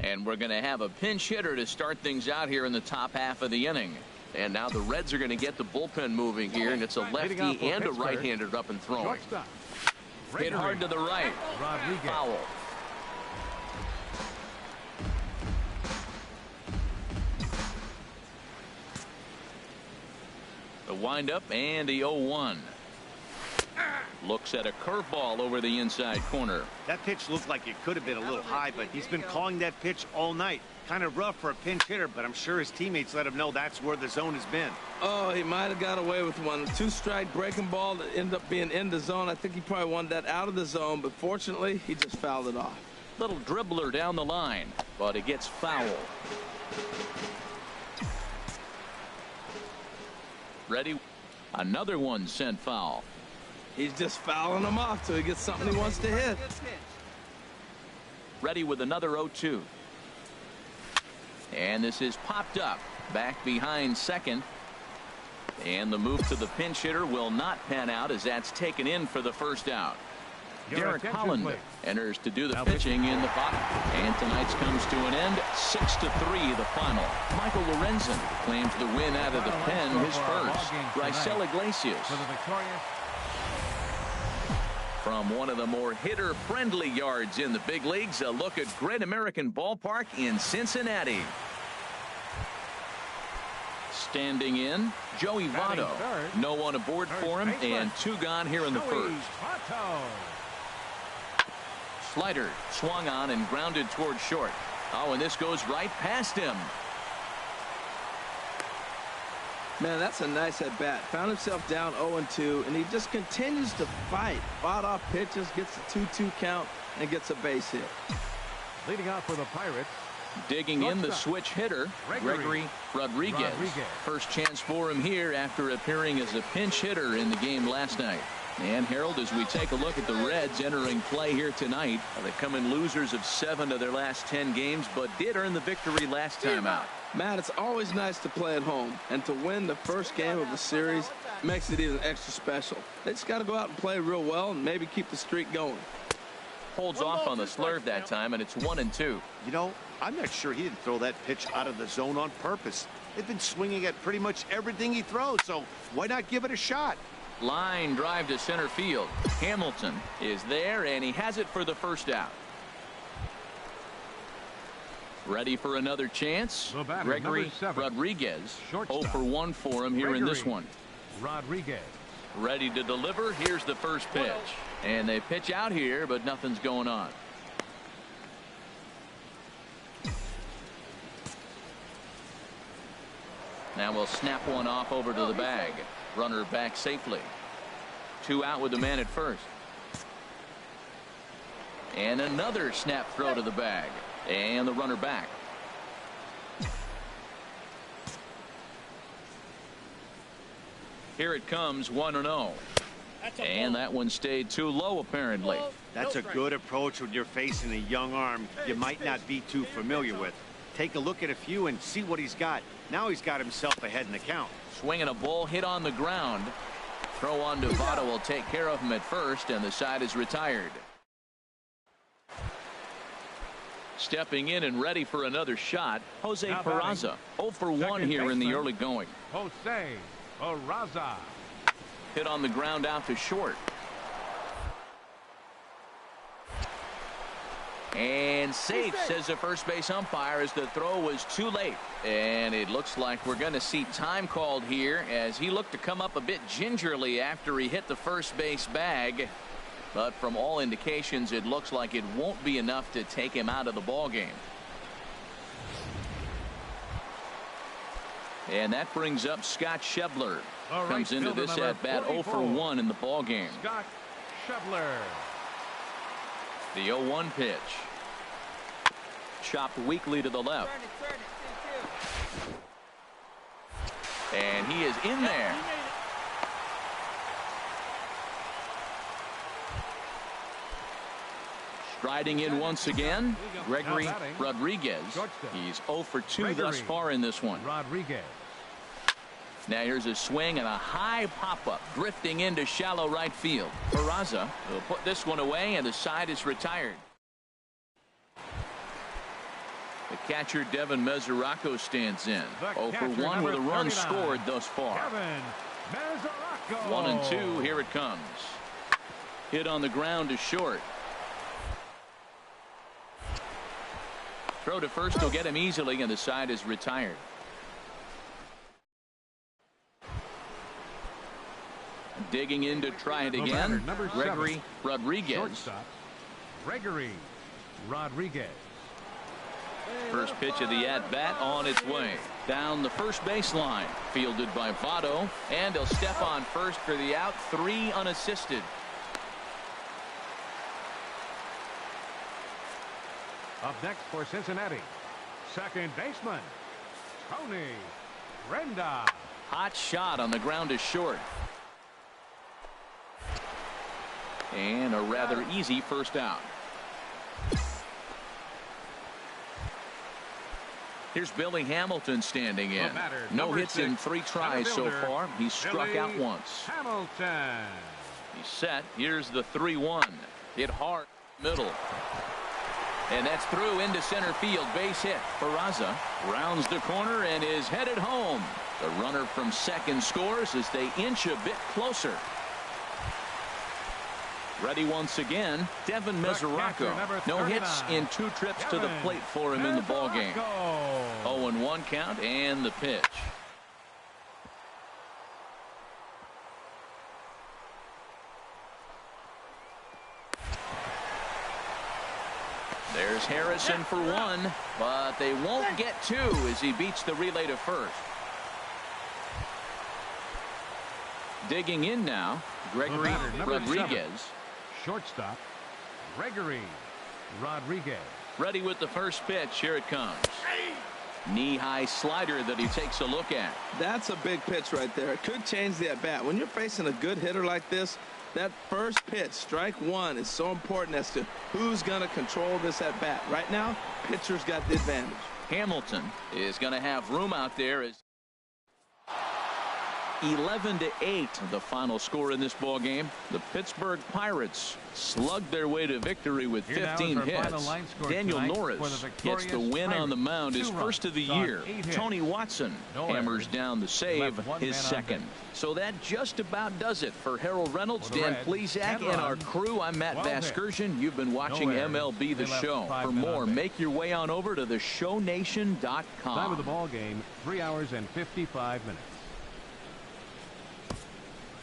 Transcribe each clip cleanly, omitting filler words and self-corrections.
And we're going to have a pinch hitter to start things out here in the top half of the inning. And now the Reds are going to get the bullpen moving here, and it's a lefty and a right-hander up and throwing. Hit hard to the right. Foul. The windup and the 0-1. Looks at a curveball over the inside corner. That pitch looked like it could have been a little high, but he's been calling that pitch all night. Kind of rough for a pinch hitter, but I'm sure his teammates let him know that's where the zone has been. Oh, he might have got away with one. A two-strike breaking ball that ended up being in the zone. I think he probably wanted that out of the zone, but fortunately, he just fouled it off. Little dribbler down the line, but it gets foul. Ready? Another one sent foul. He's just fouling them off till he gets something he wants to hit. Ready with another 0-2. And this is popped up. Back behind second. And the move to the pinch hitter will not pan out as that's taken in for the first out. Derek Holland enters to do the pitching in the bottom. And tonight's comes to an end. 6-3 the final. Michael Lorenzen claims the win out of the pen, his first. Raisel Iglesias from one of the more hitter-friendly yards in the big leagues. A look at Great American Ballpark in Cincinnati. Standing in, Joey Votto. No one aboard for him, and two gone here in the first. Slider swung on and grounded toward short. Oh, and this goes right past him. Man, that's a nice at-bat. Found himself down 0-2, and he just continues to fight. Fought off pitches, gets a 2-2 count, and gets a base hit. Leading off for the Pirates. Digging in the switch hitter, Gregory Rodriguez. First chance for him here after appearing as a pinch hitter in the game last night. And Harold, as we take a look at the Reds entering play here tonight, they come in losers of 7 of their last 10 games, but did earn the victory last time out. Matt, it's always nice to play at home, and to win the first game of the series makes it even extra special. They just got to go out and play real well and maybe keep the streak going. Holds off on the slurve that time, and it's 1-2. You know, I'm not sure he didn't throw that pitch out of the zone on purpose. They've been swinging at pretty much everything he throws, so why not give it a shot? Line drive to center field. Hamilton is there, and he has it for the first out. Ready for another chance. Gregory Rodriguez. 0-for-1 for him here in this one. Rodriguez. Ready to deliver. Here's the first pitch. And they pitch out here, but nothing's going on. Now we'll snap one off over to the bag. Runner back safely. 2 out with the man at first. And another snap throw to the bag. And the runner back. Here it comes, 1-0. And that one stayed too low, apparently. That's a good approach when you're facing a young arm you might not be too familiar with. Take a look at a few and see what he's got. Now he's got himself ahead in the count. Swinging a ball hit on the ground. Throw on to Votto will take care of him at first, and the side is retired. Stepping in and ready for another shot, Jose Peraza. 0-for-1 here in the early going. Jose Peraza. Hit on the ground out to short. And safe, says the first base umpire, as the throw was too late. And it looks like we're going to see time called here as he looked to come up a bit gingerly after he hit the first base bag. But from all indications, it looks like it won't be enough to take him out of the ball game. And that brings up Scott Schebler. Comes into this at bat 0-for-1 in the ball game. Scott Schebler. The 0-1 pitch. Chopped weakly to the left. And he is in there. Striding in once again, Gregory Rodriguez. He's 0-for-2 thus far in this one. Rodriguez. Now here's a swing and a high pop-up drifting into shallow right field. Peraza will put this one away, and the side is retired. The catcher Devin Mesoraco stands in. The 0 for catcher, 1 with a number run 39, scored thus far. Devin Mesoraco. 1-2. Here it comes. Hit on the ground to short. Throw to first will get him easily, and the side is retired. Digging in to try it again. Gregory Rodriguez. Shortstop, Gregory Rodriguez. First pitch of the at-bat on its way. Down the first baseline. Fielded by Votto. And he'll step on first for the out. 3 unassisted. Up next for Cincinnati, second baseman, Tony Renda. Hot shot on the ground to short. And a rather easy first out. Here's Billy Hamilton standing in. No hits in 3 tries so far. He's struck out once. Hamilton. He's set. Here's the 3-1. Hit hard middle. And that's through into center field. Base hit. Peraza rounds the corner and is headed home. The runner from second scores as they inch a bit closer. Ready once again, Devin Mesoraco. No hits in 2 trips to the plate for him in the ballgame. 0-1 count and the pitch. There's Harrison for 1, but they won't get 2 as he beats the relay to first. Digging in now, Gregory Rodriguez. Shortstop, Gregory Rodriguez. Ready with the first pitch. Here it comes. Knee-high slider that he takes a look at. That's a big pitch right there. It could change the at-bat. When you're facing a good hitter like this, that first pitch, strike 1, is so important as to who's going to control this at-bat. Right now, pitcher's got the advantage. Hamilton is going to have room out there as 11-8 the final score in this ball game. The Pittsburgh Pirates slugged their way to victory with 15 hits. Daniel Norris gets the win on the mound, his first of the year. Tony Watson hammers down the save, his second. So that just about does it for Harold Reynolds, Dan Plesac, and our crew. I'm Matt Vasgersian. You've been watching MLB The Show. For more, make your way on over to theshownation.com. Time of the ball game, 3 hours and 55 minutes.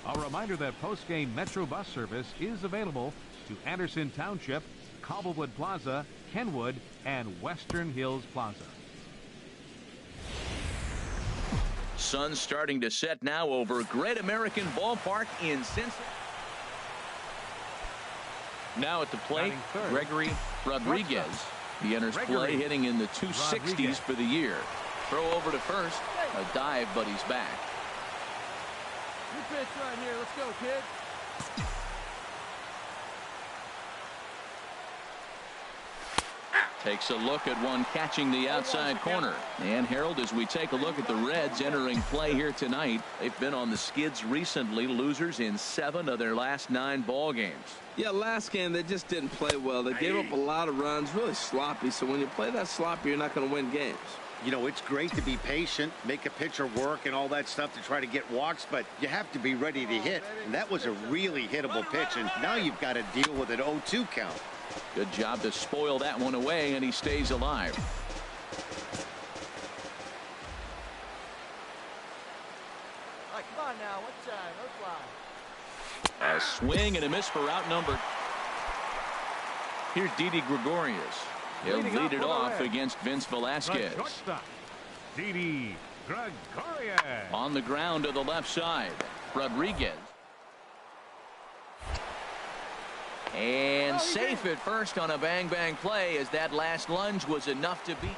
A reminder that post-game Metro bus service is available to Anderson Township, Cobblewood Plaza, Kenwood, and Western Hills Plaza. Sun starting to set now over Great American Ballpark in Cincinnati. Now at the plate, Gregory Rodriguez. He enters play hitting in the 260s for the year. Throw over to first. A dive, but he's back. Good pitch right here. Let's go, kid. Takes a look at one catching the outside corner. And Harold, as we take a look at the Reds entering play here tonight, they've been on the skids recently, losers in 7 of their last 9 ball games. Yeah, last game they just didn't play well. They gave up a lot of runs, really sloppy. So when you play that sloppy, you're not going to win games. You know, it's great to be patient, make a pitcher work and all that stuff to try to get walks, but you have to be ready to hit. And that was a really hittable pitch, and now you've got to deal with an 0-2 count. Good job to spoil that one away, and he stays alive. All right, come on now. One time. No fly. A swing and a miss for out number. Here's Didi Gregorius. He'll lead it off against Vince Velasquez. Didi Gregorius. On the ground to the left side. Rodriguez. And safe at first on a bang-bang play as that last lunge was enough to beat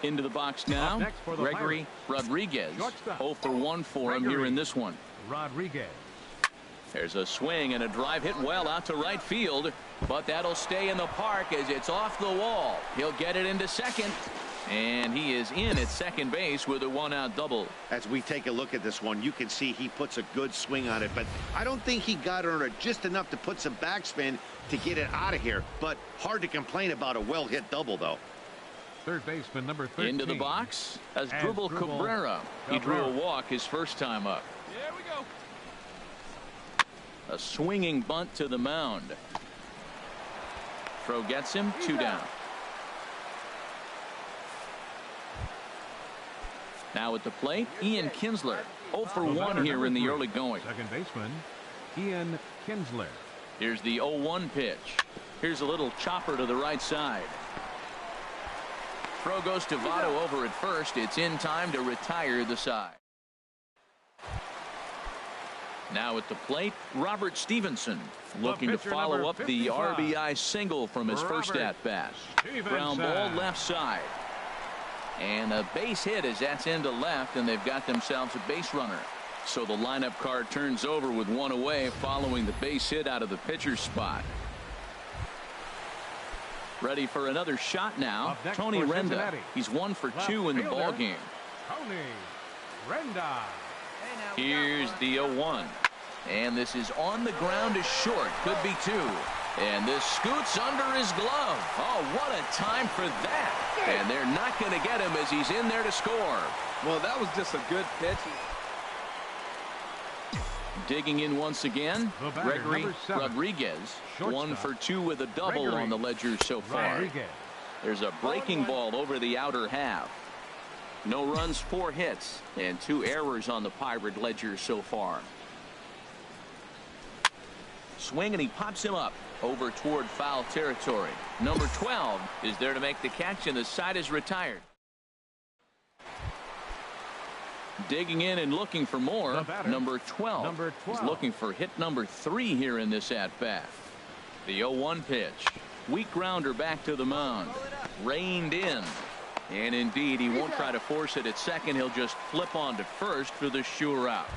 the... Into the box now, Gregory Rodriguez. 0 for 1 for him here in this one. Rodriguez. There's a swing and a drive hit well out to right field, but that'll stay in the park as it's off the wall. He'll get it into second. And he is in at second base with a one-out double. As we take a look at this one, you can see he puts a good swing on it, but I don't think he got on it just enough to put some backspin to get it out of here. But hard to complain about a well-hit double, though. Third baseman number 13. Into the box as Dribble Cabrera. He drew a walk his first time up. Here we go. A swinging bunt to the mound. Throw gets him, 2 down. Now at the plate, Ian Kinsler. 0 for 1 here in the early going. Second baseman, Ian Kinsler. Here's the 0-1 pitch. Here's a little chopper to the right side. Throw goes to Votto over at first. It's in time to retire the side. Now at the plate, Robert Stevenson looking to follow up the RBI single from his first at-bat. Ground ball left side. And a base hit as that's into left, and they've got themselves a base runner. So the lineup card turns over with 1 away following the base hit out of the pitcher's spot. Ready for another shot now. Tony Renda. He's 1 for 2 in the ball game. Tony Renda. Here's the 0-1. And this is on the ground to short. Could be 2. And this scoots under his glove. Oh, what a time for that. And they're not going to get him as he's in there to score. Well, that was just a good pitch. Digging in once again, Gregory Rodriguez. 1 for 2 with a double on the ledger so far. There's a breaking ball over the outer half. No runs, 4 hits, and 2 errors on the Pirate ledger so far. Swing, and he pops him up over toward foul territory. Number 12 is there to make the catch, and the side is retired. Digging in and looking for more. Number 12 is looking for hit number 3 here in this at-bat. The 0-1 pitch. Weak grounder back to the mound. Reined in. And indeed, he won't try to force it at second. He'll just flip on to first for the sure out.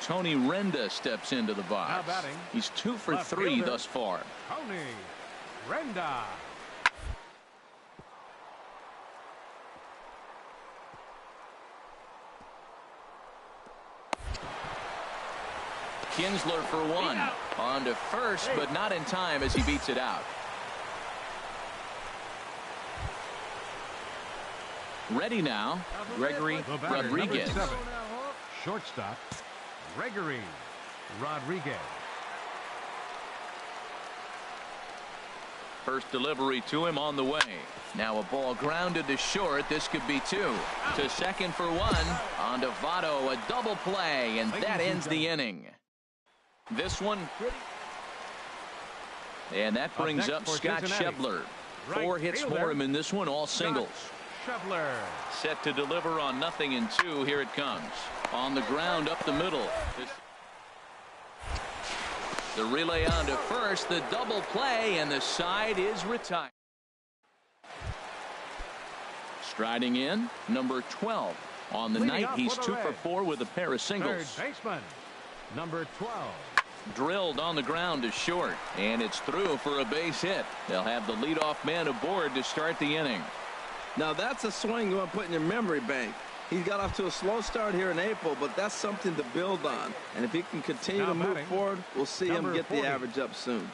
Tony Renda steps into the box. He's 2 for 3 thus far. Tony Renda. Kinsler for 1. On to first, but not in time as he beats it out. Ready now, Gregory Rodriguez. 7. Shortstop, Gregory Rodriguez. First delivery to him on the way. Now a ball grounded to short. This could be 2. To second for 1. On to Votto, a double play, and that ends the inning. This one, and that brings up Scott Schebler. 4 hits for him in this one, all singles. Schebler. Set to deliver on 0-2. Here it comes. On the ground up the middle. The relay on to first, the double play, and the side is retired. Striding in, number 12. On the night, he's 2 for 4 with a pair of singles. Third baseman, number 12. Drilled on the ground to short, and it's through for a base hit. They'll have the leadoff man aboard to start the inning. Now that's a swing you want to put in your memory bank. He's got off to a slow start here in April, but that's something to build on. And if he can continue to move forward, we'll see him get the average up soon.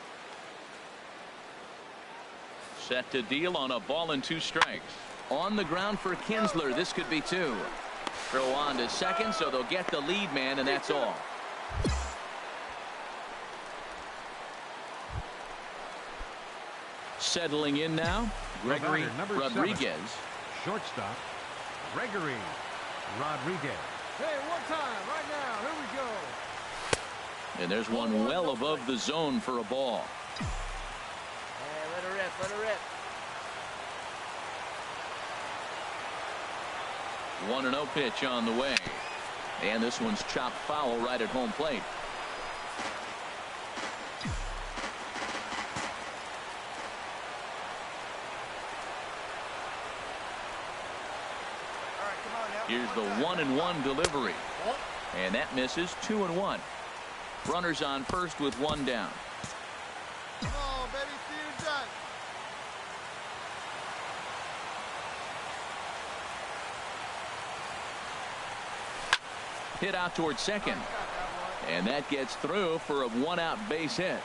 Set to deal on a ball and 2 strikes. On the ground for Kinsler. This could be 2. Throw on to second, so they'll get the lead man, and that's all. Settling in now, Gregory Rodriguez. 7. Shortstop, Gregory Rodriguez. Hey, one time, right now. Here we go. And there's one well above the zone for a ball. Hey, let her rip, let her rip. 1-0 pitch on the way. And this one's chopped foul right at home plate. Here's the 1-1 delivery. And that misses. 2-1. Runners on first with 1 down. Come on, baby, see you done. Hit out towards second. And that gets through for a one-out base hit.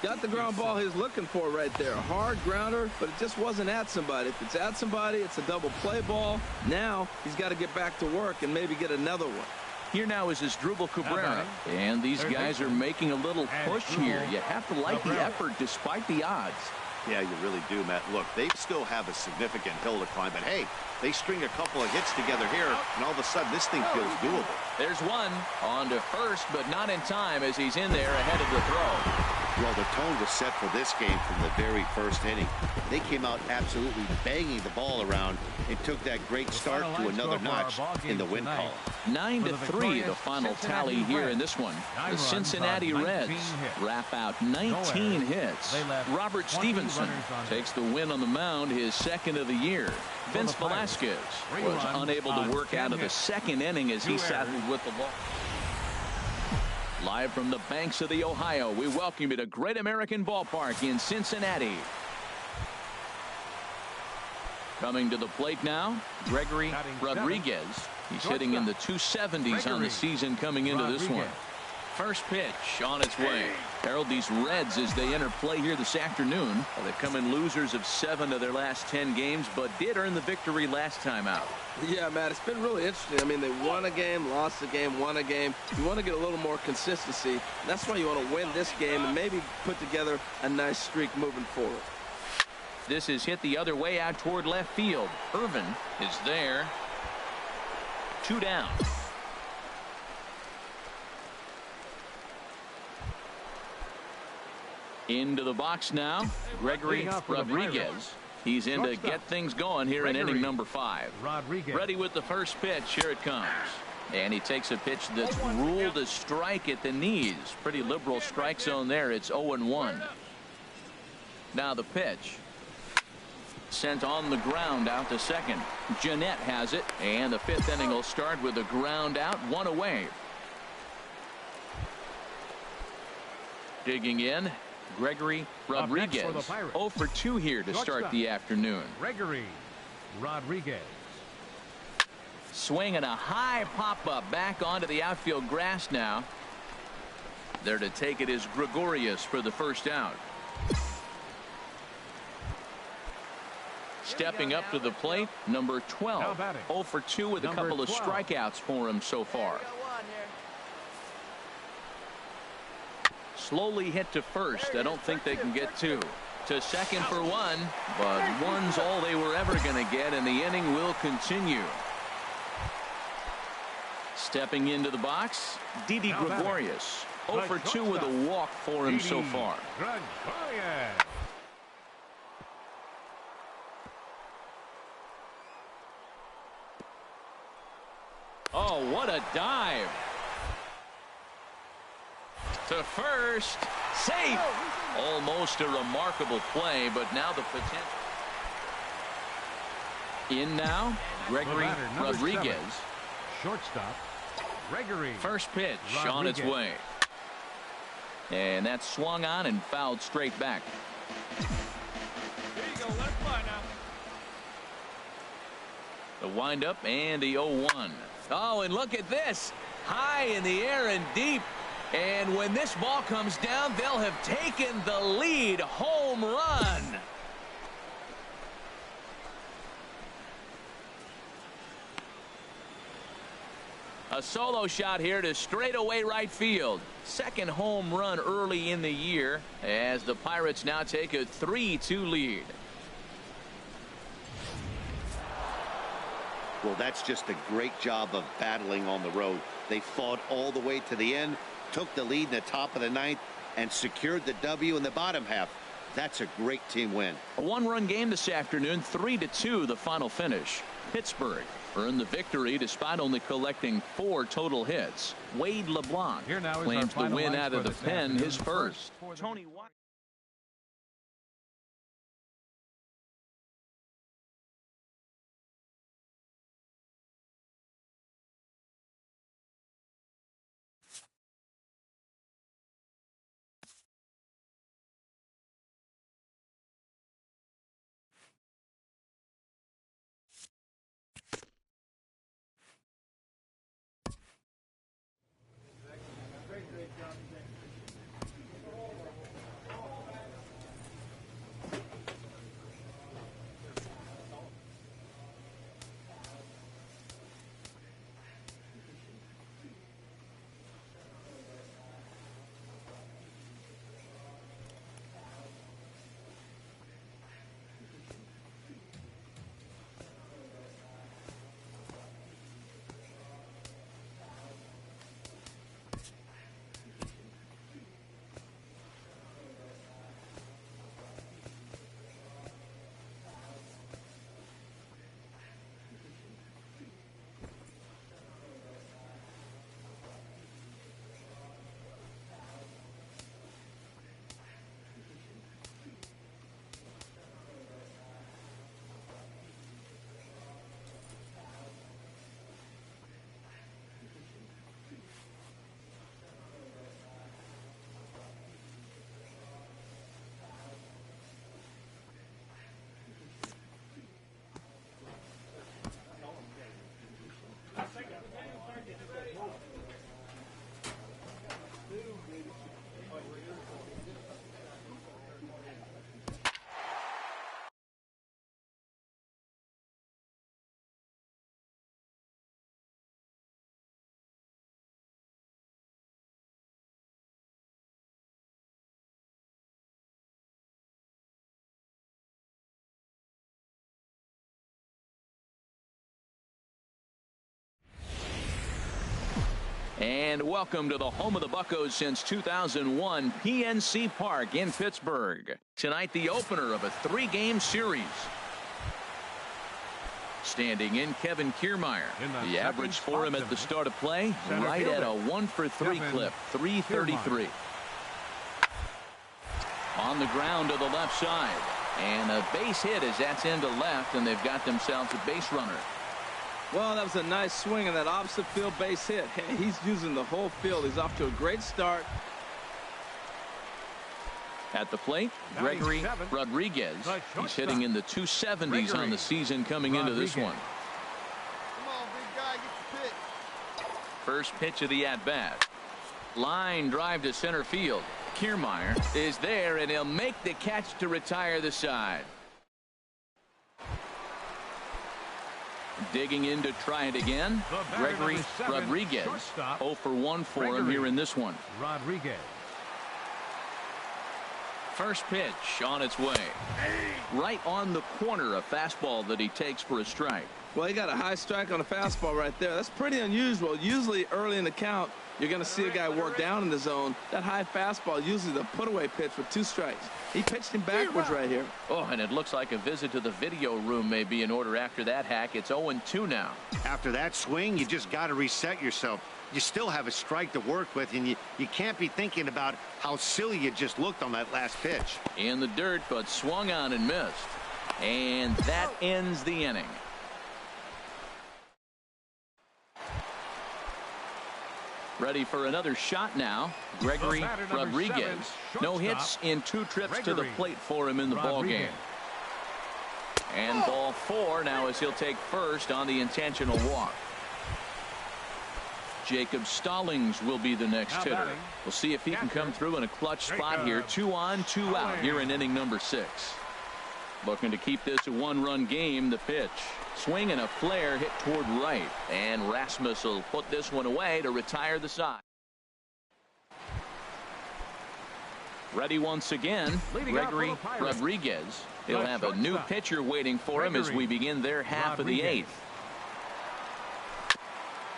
Got the ground ball he's looking for right there. Hard grounder, but it just wasn't at somebody. If it's at somebody, it's a double play ball. Now he's got to get back to work and maybe get another one. Here now is Asdrubal Cabrera. And these guys are making a little push here. You have to like the effort despite the odds. Yeah, you really do, Matt. Look, they still have a significant hill to climb, but hey, they string a couple of hits together here, and all of a sudden this thing feels doable. There's one on to first, but not in time as he's in there ahead of the throw. Well, the tone was set for this game from the very first inning. They came out absolutely banging the ball around and took that great start to another notch in the win column. 9-3 the final tally here in this one. The Cincinnati Reds wrap out 19 hits. Robert Stevenson takes the win on the mound, his second of the year. Vince Velasquez was unable to work out of the second inning as he saddled with the ball. Live from the banks of the Ohio, we welcome you to Great American Ballpark in Cincinnati. Coming to the plate now, Gregory Rodriguez. He's hitting in the 270s on the season coming into this one. First pitch on its way. Harold, these Reds, as they enter play here this afternoon, they've come in losers of 7 of their last 10 games, but did earn the victory last time out. Yeah, Matt, it's been really interesting. I mean, they won a game, lost a game, won a game. You want to get a little more consistency. That's why you want to win this game and maybe put together a nice streak moving forward. This is hit the other way out toward left field. Irvin is there. 2 down. Into the box now, Gregory Rodriguez. He's in to get things going here in inning number 5. Ready with the first pitch. Here it comes. And he takes a pitch that's ruled a strike at the knees. Pretty liberal strike zone there. It's 0-1. Now the pitch. Sent on the ground out to second. Jeanette has it. And the 5th inning will start with a ground out, 1 away. Digging in, Gregory Rodriguez. 0 for 2 here to start the afternoon. Gregory Rodriguez. Swinging a high pop-up back onto the outfield grass now. There to take it is Gregorius for the first out. Stepping up to the plate, number 12. 0 for 2 with a couple of strikeouts for him so far. Slowly hit to first. I don't think they can get 2. To second for 1, but 1's all they were ever going to get, and the inning will continue. Stepping into the box, Didi Gregorius. 0 for 2 with a walk for him so far. Oh, what a dive. To first, safe. Almost a remarkable play, but now the potential. In now, Gregory Rodriguez. 7, shortstop, Gregory. First pitch Rodriguez. On its way. And that's swung on and fouled straight back. Here you go, let it fly now. The windup and the 0-1. Oh, and look at this. High in the air and deep. And when this ball comes down, they'll have taken the lead. Home run. A solo shot here to straightaway right field. Second home run early in the year as the Pirates now take a 3-2 lead. Well, that's just a great job of battling on the road. They fought all the way to the end, took the lead in the top of the 9th, and secured the W in the bottom half. That's a great team win. A 1-run game this afternoon, 3-2 the final finish. Pittsburgh earned the victory despite only collecting 4 total hits. Wade LeBlanc claims the win out of the pen, his first. Tony White. And welcome to the home of the Buccos since 2001, PNC Park in Pittsburgh. Tonight, the opener of a 3-game series. Standing in, Kevin Kiermaier. The average for him at the start of play, right at a 1-for-3 clip, 333. On the ground to the left side. And a base hit as that's into left, and they've got themselves a base runner. Well, that was a nice swing and that opposite field base hit. Hey, he's using the whole field. He's off to a great start. At the plate, Gregory Rodriguez. He's hitting in the 270s on the season coming into this one. Come on, big guy, get the pitch. First pitch of the at-bat. Line drive to center field. Kiermaier is there, and he'll make the catch to retire the side. Digging in to try it again, Gregory Rodriguez. 0 for 1 for him here in this one. Rodriguez. First pitch on its way. Right on the corner, a fastball that he takes for a strike. Well, he got a high strike on a fastball right there. That's pretty unusual. Usually early in the count, you're going to see a guy work down in the zone. That high fastball, usually the put-away pitch with 2 strikes. He pitched him backwards right here. Oh, and it looks like a visit to the video room may be in order after that hack. It's 0-2 now. After that swing, you just got to reset yourself. You still have a strike to work with, and you can't be thinking about how silly you just looked on that last pitch. In the dirt, but swung on and missed. And that ends the inning. Ready for another shot now. Gregory Rodriguez. No hits in 2 trips to the plate for him in the ball game. And ball 4 now as he'll take first on the intentional walk. Jacob Stallings will be the next hitter. We'll see if he can come through in a clutch spot here. 2 on, 2 out here in inning number 6. Looking to keep this a 1-run game. The pitch. Swing and a flare hit toward right. And Rasmus will put this one away to retire the side. Ready once again, Gregory Rodriguez. He'll have a new pitcher waiting for him as we begin their half of the 8th.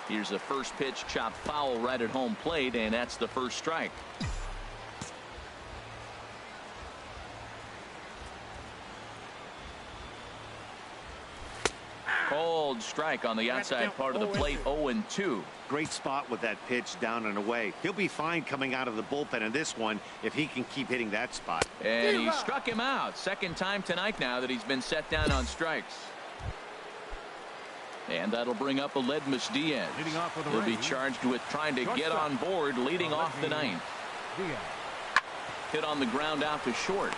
Here's the first pitch, chopped foul right at home plate, and that's the first strike. Cold strike on the outside part of the plate, 0-2. Great spot with that pitch down and away. He'll be fine coming out of the bullpen in this one if he can keep hitting that spot. And he struck him out. Second time tonight now that he's been set down on strikes. And that'll bring up Aledmys Diaz. He'll be charged with trying to get on board leading off the 9th. Hit on the ground out to short.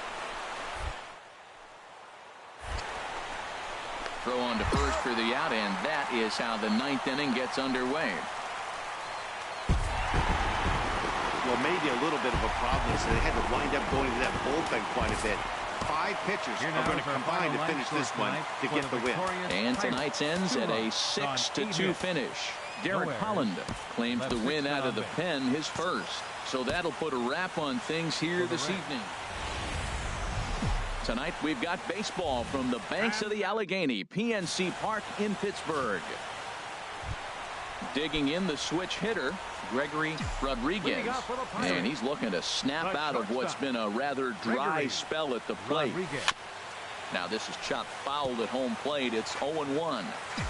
Throw on to first for the out, and that is how the 9th inning gets underway. Well, maybe a little bit of a problem is they had to wind up going to that bullpen quite a bit. 5 pitchers are going to combine to finish this one to get the win. And tonight's ends at a 6-2 finish. Derek Holland claims the win out of the pen, his first. So that'll put a wrap on things here this evening. Tonight we've got baseball from the banks of the Allegheny, PNC Park in Pittsburgh. Digging in the switch hitter, Gregory Rodriguez. And he's looking to snap out of what's been a rather dry spell at the plate. Now this is chopped foul at home plate. It's 0-1.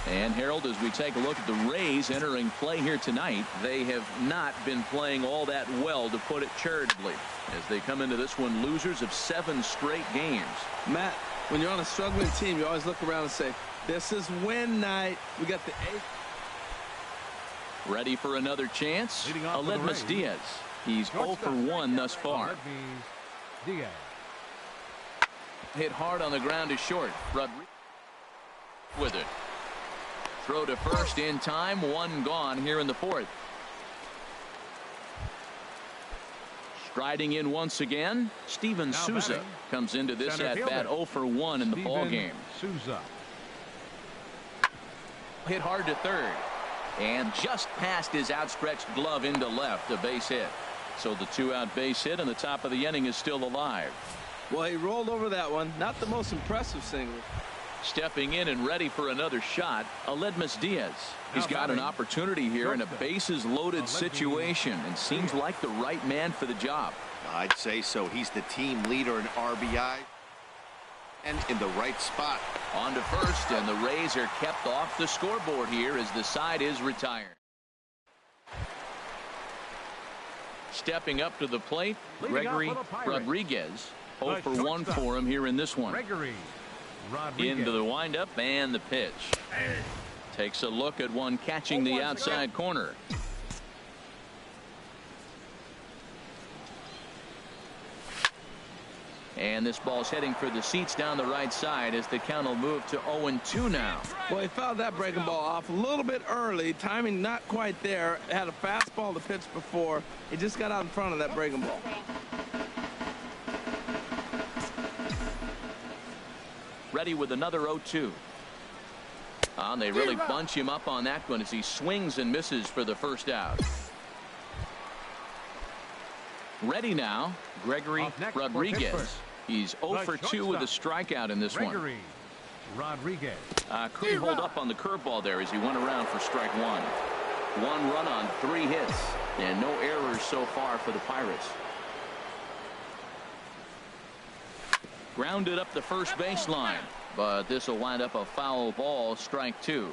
And Harold, as we take a look at the Rays entering play here tonight, they have not been playing all that well, to put it charitably, as they come into this one losers of 7 straight games. Matt, when you're on a struggling team, you always look around and say, this is win night. We got the 8th. Ready for another chance? Aledmys Diaz. He's 0 for 1 thus far. Hit hard on the ground to short. Rodriguez with it. Throw to first in time. 1 gone here in the 4th. Striding in once again, Steven Souza comes into this at-bat 0 for 1 in the ball game. Hit hard to third. And just past his outstretched glove into left, a base hit. So the 2-out base hit, and the top of the inning is still alive. Well, he rolled over that one. Not the most impressive single. Stepping in and ready for another shot, Aledmys Diaz. He's got an opportunity here in a bases-loaded situation and seems like the right man for the job. I'd say so. He's the team leader in RBI and in the right spot. On to first, and the Rays are kept off the scoreboard here as the side is retired. Stepping up to the plate, Gregory Rodriguez. 0 for 1 for him here in this one. Into the windup and the pitch. Takes a look at one catching the outside corner. And this ball's heading for the seats down the right side as the count will move to 0-2 now. Well, he fouled that breaking ball off a little bit early. Timing not quite there. Had a fastball to pitch before. He just got out in front of that breaking ball. Ready with another 0-2. And they really bunch him up on that one as he swings and misses for the first out. Ready now, Gregory Rodriguez. He's 0 for 2 with a strikeout in this one. Rodriguez. Couldn't hold up on the curveball there as he went around for strike one. 1 run on 3 hits and no errors so far for the Pirates. Grounded up the first baseline, but this will wind up a foul ball, strike 2.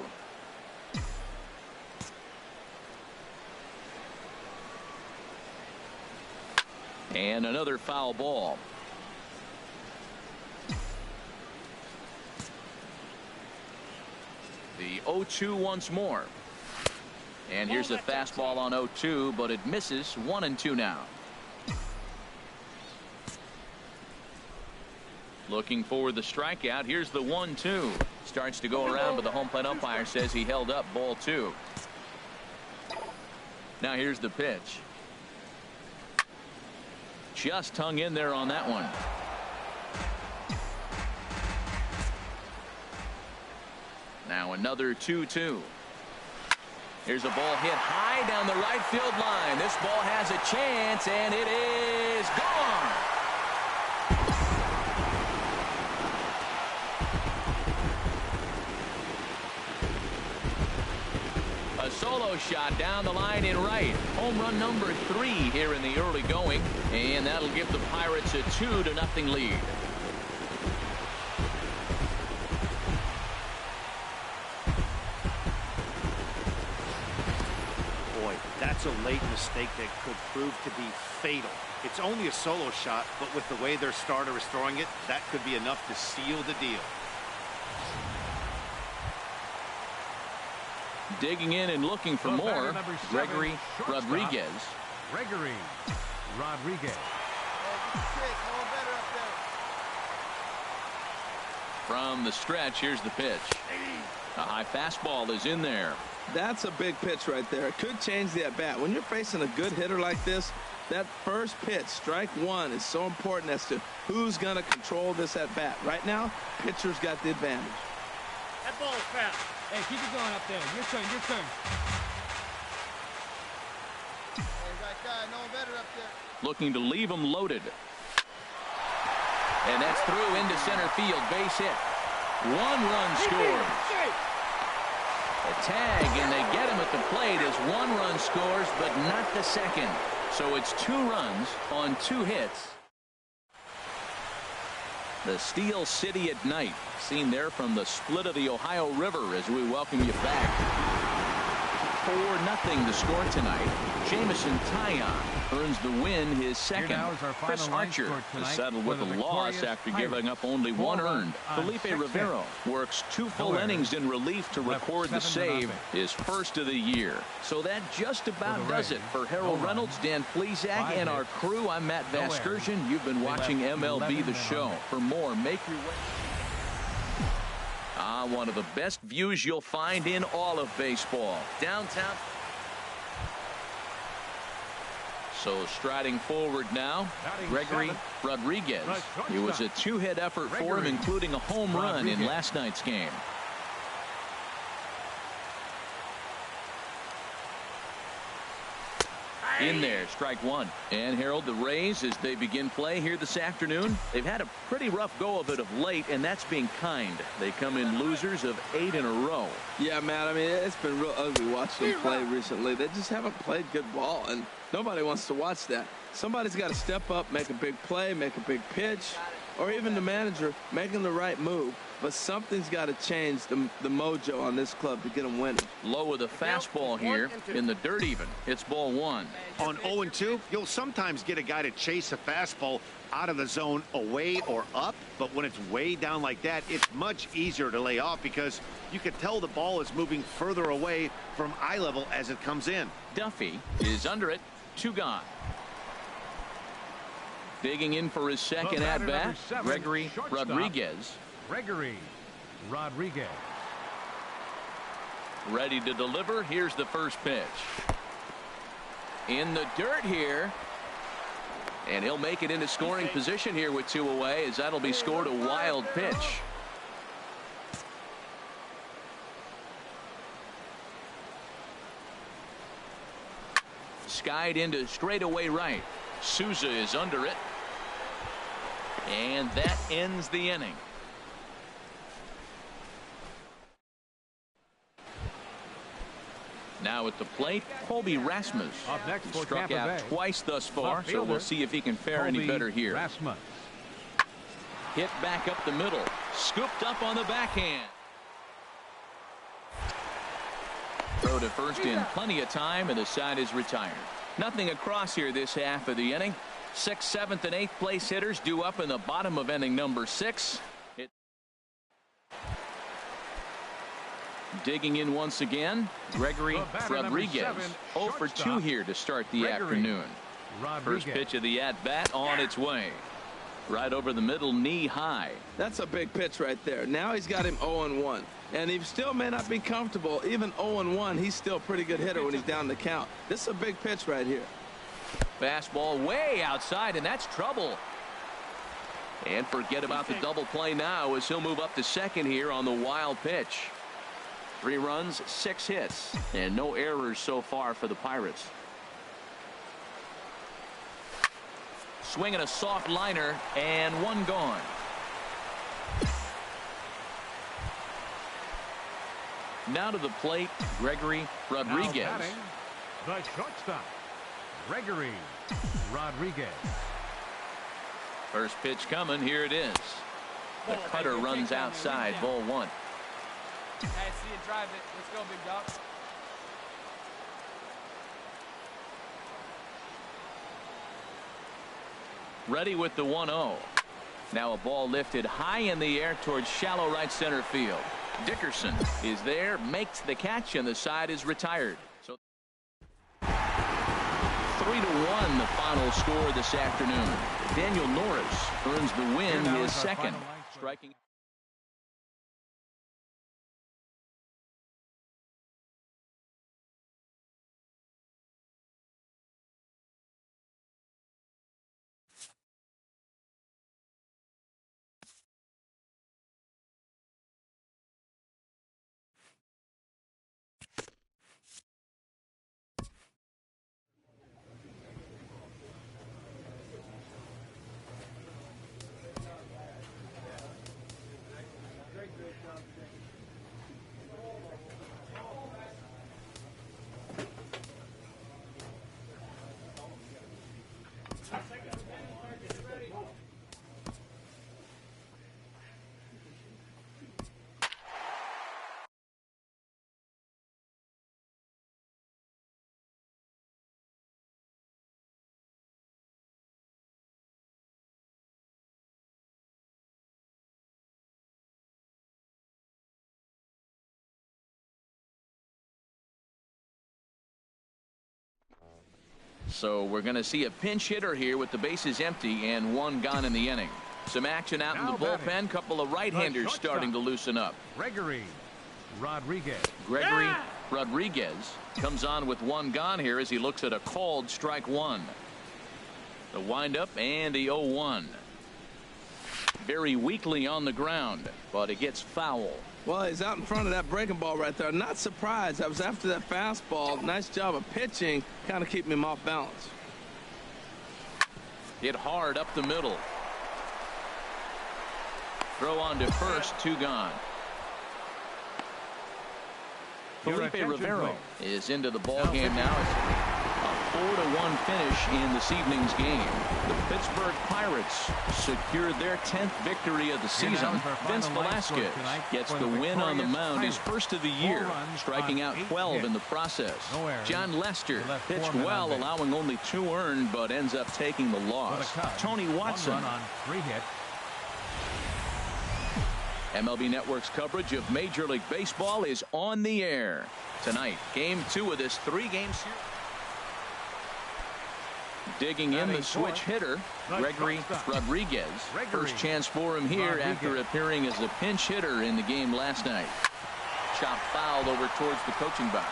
And another foul ball. The 0-2 once more. And here's a fastball on 0-2, but it misses. 1-2 now. Looking for the strikeout. Here's the 1-2. Starts to go around, but the home plate umpire says he held up ball 2. Now here's the pitch. Just hung in there on that one. Now another 2-2. Here's a ball hit high down the right field line. This ball has a chance, and it is gone. A solo shot down the line in right. Home run number 3 here in the early going, and that'll give the Pirates a 2-0 lead. Boy, that's a late mistake that could prove to be fatal. It's only a solo shot, but with the way their starter is throwing it, that could be enough to seal the deal. Digging in and looking for more, Gregory Rodriguez. Gregory Rodriguez. From the stretch, here's the pitch. A high fastball is in there. That's a big pitch right there. It could change the at-bat. When you're facing a good hitter like this, that first pitch, strike 1, is so important as to who's going to control this at-bat. Right now, pitcher's got the advantage. That ball is foul. Hey, keep it going up there. Your turn, your turn. Hey, right guy, no better up there. Looking to leave him loaded. And that's through into center field. Base hit. 1 run scored. A tag, and they get him at the plate as 1 run scores, but not the second. So it's 2 runs on 2 hits. The Steel City at night, seen there from the split of the Ohio River as we welcome you back. 4-0 to score tonight. Jameson Taillon earns the win, his second. Chris Archer has settled with a loss after giving up only 1 earned. Felipe Rivero works 2 full innings in relief to record the save, his first of the year. So that just about does it for Harold Reynolds, Dan Plesac, and our crew. I'm Matt Vasgersian. You've been watching MLB The Show. For more, make your way. One of the best views you'll find in all of baseball. Downtown. So striding forward now, Gregory Rodriguez. It was a 2-hit effort for him, including a home run in last night's game. In there, strike one. And Harold, the Rays, as they begin play here this afternoon, they've had a pretty rough go of it of late, and that's being kind. They come in losers of 8 in a row. Yeah, man, I mean, it's been real ugly watching them play recently. They just haven't played good ball, and nobody wants to watch that. Somebody's got to step up, make a big play, make a big pitch, or even the manager making the right move. But something's got to change the mojo on this club to get them winning. Low with a fastball here in the dirt even. It's ball one. On 0-2, you'll sometimes get a guy to chase a fastball out of the zone away or up. But when it's way down like that, it's much easier to lay off because you can tell the ball is moving further away from eye level as it comes in. Duffy is under it. 2 gone. Digging in for his second at-bat, Gregory Rodriguez. Gregory Rodriguez. Ready to deliver. Here's the first pitch. In the dirt here. And he'll make it into scoring position here with 2 away, as that'll be scored a wild pitch. Skied into straightaway right. Souza is under it. And that ends the inning. Now at the plate, Colby Rasmus. Up next for Struck Tampa out Bay, twice thus far, so we'll see if he can fare any better here. Rasmus. Hit back up the middle. Scooped up on the backhand. Throw to first in plenty of time, and the side is retired. Nothing across here this half of the inning. 6th, 7th, and 8th place hitters due up in the bottom of inning number 6. Digging in once again, Gregory Rodriguez. 0 for 2 here to start the afternoon. First pitch of the at-bat on its way. Right over the middle, knee high. That's a big pitch right there. Now he's got him 0-1. And he still may not be comfortable. Even 0-1, he's still a pretty good hitter when he's down the count. This is a big pitch right here. Fastball way outside, and that's trouble. And forget about the double play now as he'll move up to second here on the wild pitch. 3 runs, 6 hits, and no errors so far for the Pirates. Swinging a soft liner, and 1 gone. Now to the plate, Gregory Rodriguez. Now batting, the shortstop, Gregory Rodriguez. First pitch coming. Here it is. The cutter runs outside. Ball 1. Hey, see you drive it. Let's go, big dog. Ready with the 1-0. Now a ball lifted high in the air towards shallow right center field. Dickerson is there, makes the catch, and the side is retired. So 3-1 the final score this afternoon. Daniel Norris earns the win, his second. Striking. So we're going to see a pinch hitter here with the bases empty and 1 gone in the inning. Some action out in the bullpen. Couple of right-handers starting to loosen up. Gregory Rodriguez. Gregory Rodriguez comes on with 1 gone here as he looks at a called strike 1. The windup and the 0-1. Very weakly on the ground, but it gets foul. Well, he's out in front of that breaking ball right there. Not surprised. I was after that fastball. Nice job of pitching, kind of keeping him off balance. Hit hard up the middle. Throw on to first, 2 gone. Felipe Rivero is into the ball game now. It's a 4-1 finish in this evening's game. The Pittsburgh Pirates secured their 10th victory of the season. Vince Velasquez gets the win on the mound, his first of the year, striking out 12 in the process. John Lester pitched well, allowing only 2 earned, but ends up taking the loss. Tony Watson. 1 run on 3 hits. MLB Network's coverage of Major League Baseball is on the air tonight. Game 2 of this 3-game series. Digging in the switch hitter, Gregory Rodriguez. First chance for him here after appearing as a pinch hitter in the game last night. Chop fouled over towards the coaching box.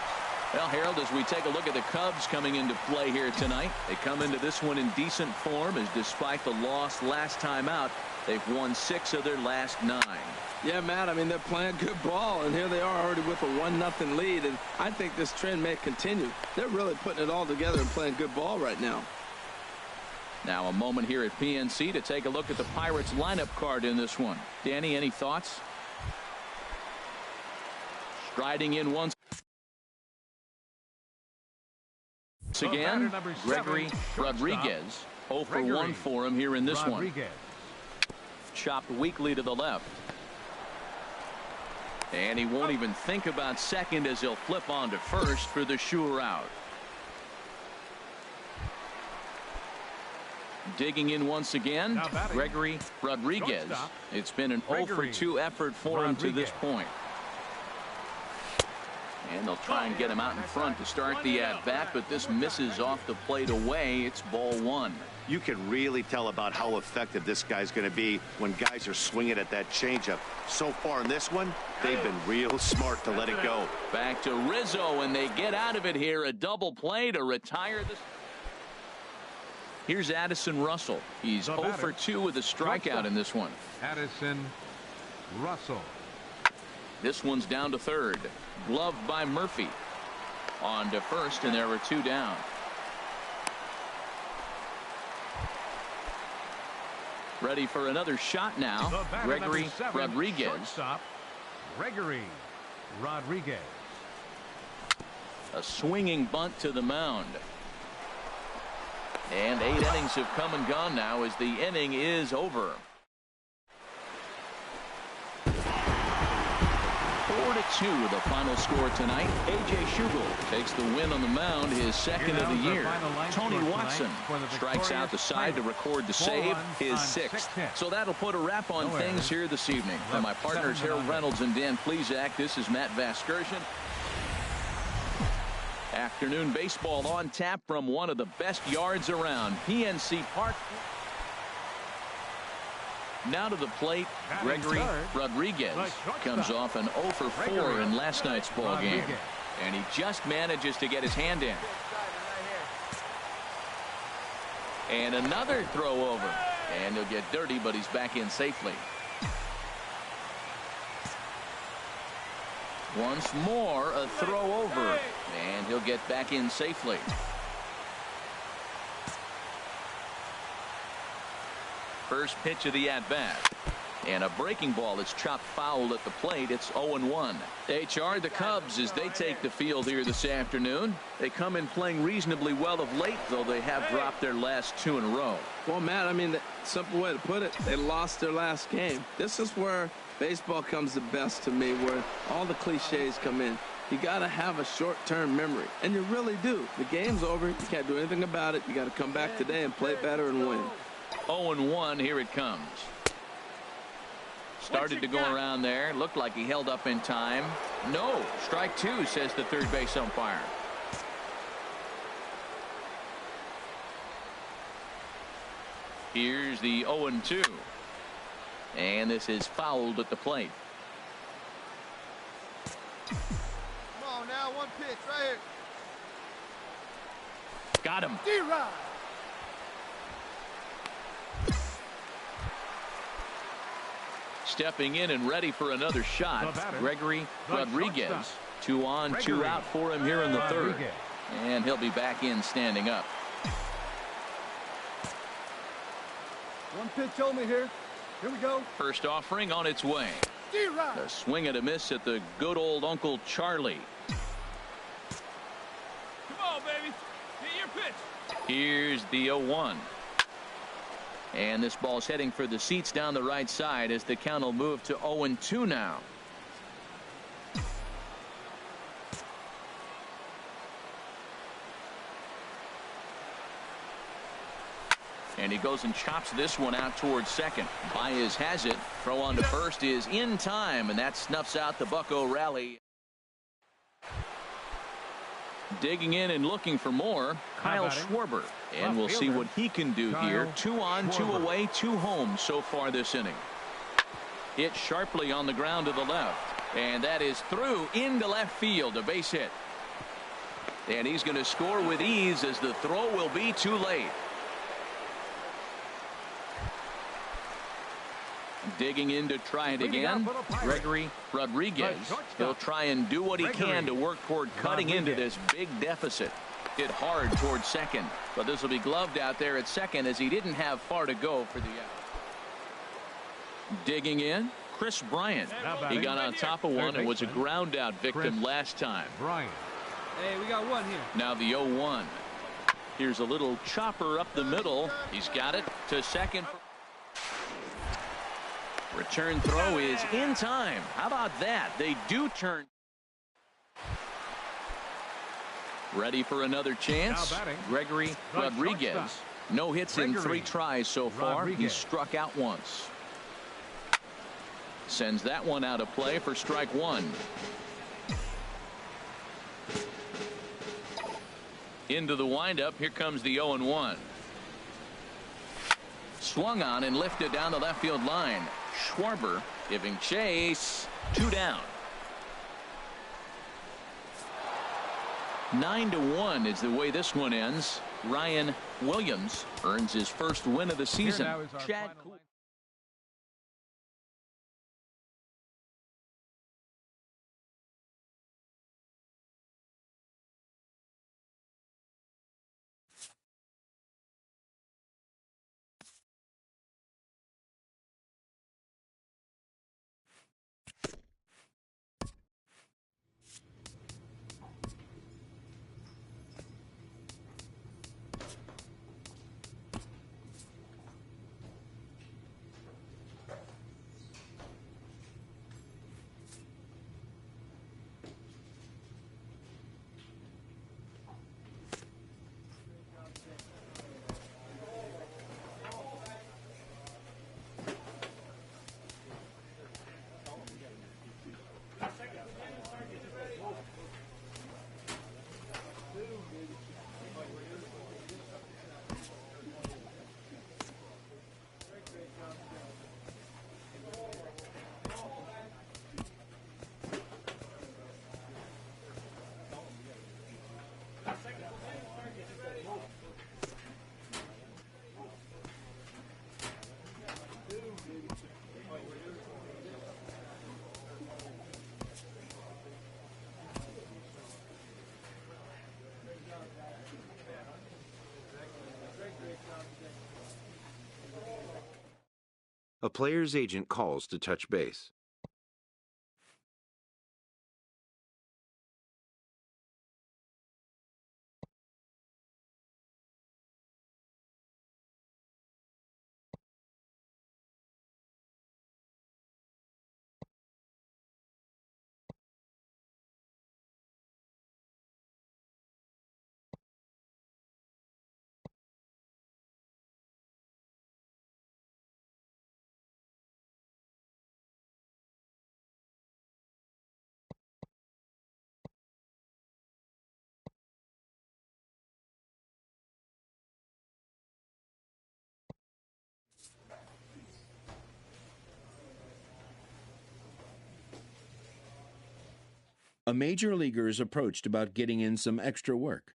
Well, Harold, as we take a look at the Cubs coming into play here tonight, they come into this one in decent form, as despite the loss last time out, they've won 6 of their last 9. Yeah, Matt, I mean, they're playing good ball, and here they are already with a 1-0 lead, and I think this trend may continue. They're really putting it all together and playing good ball right now. Now a moment here at PNC to take a look at the Pirates lineup card in this one. Danny, any thoughts? Striding in once again, Gregory Rodriguez. 0 for 1 for him here in this one. Chopped weakly to the left. And he won't even think about second as he'll flip on to first for the sure out. Digging in once again, Gregory Rodriguez. It's been an 0 for 2 effort for him to this point. And they'll try and get him out in front to start the at-bat, but this misses off the plate away. It's ball 1. You can really tell about how effective this guy's going to be when guys are swinging at that changeup. So far in this one, they've been real smart to let it go. Back to Rizzo, and they get out of it here. A double play to retire this. Here's Addison Russell. He's 0 for 2 with a strikeout in this one. Addison Russell. This one's down to third. Gloved by Murphy. On to first, and there were 2 down. Ready for another shot now. Gregory Rodriguez. Shortstop, Gregory Rodriguez. A swinging bunt to the mound. And 8 innings have come and gone now as the inning is over. 4-2 the final score tonight. A.J. Schugel takes the win on the mound, his second of the year. Tony Watson strikes out the side to record the save, his 6th. So that'll put a wrap on things here this evening. For my partners Harold Reynolds and Dan Plesac, this is Matt Vasgersian. Afternoon baseball on tap from one of the best yards around, PNC Park. Now to the plate, Gregory Rodriguez comes off an 0 for 4 in last night's ball game. And he just manages to get his hand in. And another throw over. And he'll get dirty, but he's back in safely. Once more, a throw over. And he'll get back in safely. First pitch of the at-bat. And a breaking ball that's chopped foul at the plate. It's 0-1. HR, the Cubs, as they take the field here this afternoon. They come in playing reasonably well of late, though they have dropped their last 2 in a row. Well, Matt, I mean, the simple way to put it, they lost their last game. This is where baseball comes the best to me, where all the cliches come in. You got to have a short-term memory, and you really do. The game's over. You can't do anything about it. You got to come back today and play better and win. 0-1, here it comes. Started to go around there. Looked like he held up in time. No, strike 2, says the third base umpire. Here's the 0-2. And this is fouled at the plate. Come on now, one pitch right here. Got him. D-Rod. stepping in and ready for another shot. Gregory Rodriguez. 2 on, 2 out for him here in the third. And he'll be back in standing up. One pitch only here. Here we go. First offering on its way. A swing and a miss at the good old Uncle Charlie. Come on, baby. Hit your pitch. Here's the 0-1. And this ball's heading for the seats down the right side as the count will move to 0-2 now. And he goes and chops this one out towards second. Baez has it. Throw on to first is in time, and that snuffs out the Bucco rally. Digging in and looking for more, Kyle Schwarber. And we'll see what he can do here. 2 on, 2 away, 2 home so far this inning. Hit sharply on the ground to the left. And that is through into left field, a base hit. And he's going to score with ease as the throw will be too late. Digging in to try it again. Gregory Rodriguez. He'll try and do what he can to work toward cutting into this big deficit. Hit hard towards second, but this will be gloved out there at second as he didn't have far to go for the out. Digging in, Chris Bryant. He got on top of one and was a ground out victim last time. Bryant. Hey, we got one here. Now the 0-1. Here's a little chopper up the middle. He's got it to second. Return throw is in time. How about that? They do turn. Ready for another chance. Gregory Rodriguez. No hits in 3 tries so far. He's struck out once. Sends that one out of play for strike 1. Into the windup. Here comes the 0-1. Swung on and lifted down the left field line. Schwarber giving chase. 2 down. 9-1 is the way this one ends. Ryan Williams earns his first win of the season. Chad A player's agent calls to touch base. A major leaguer is approached about getting in some extra work.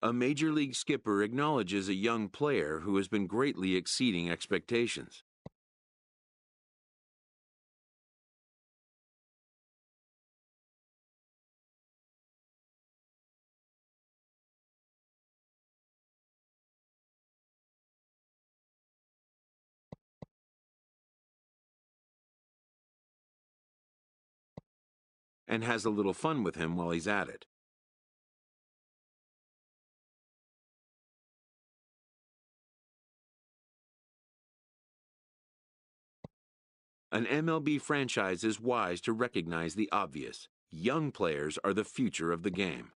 A major league skipper acknowledges a young player who has been greatly exceeding expectations. And has a little fun with him while he's at it. An MLB franchise is wise to recognize the obvious. Young players are the future of the game.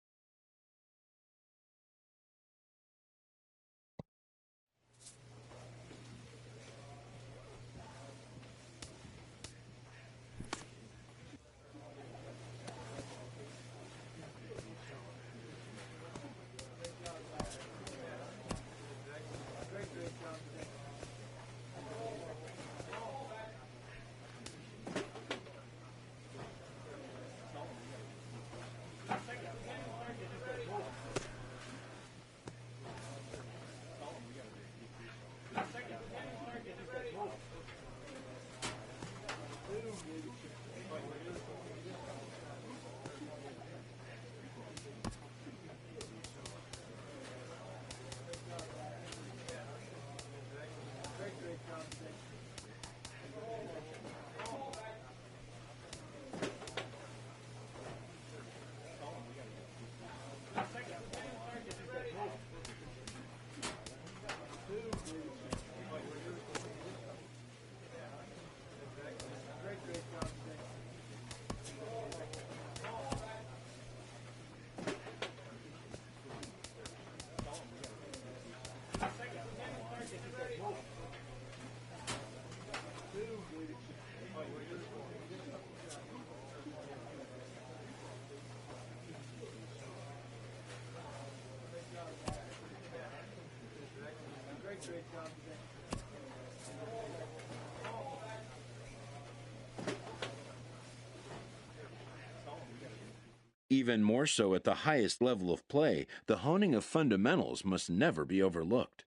Even more so at the highest level of play, the honing of fundamentals must never be overlooked.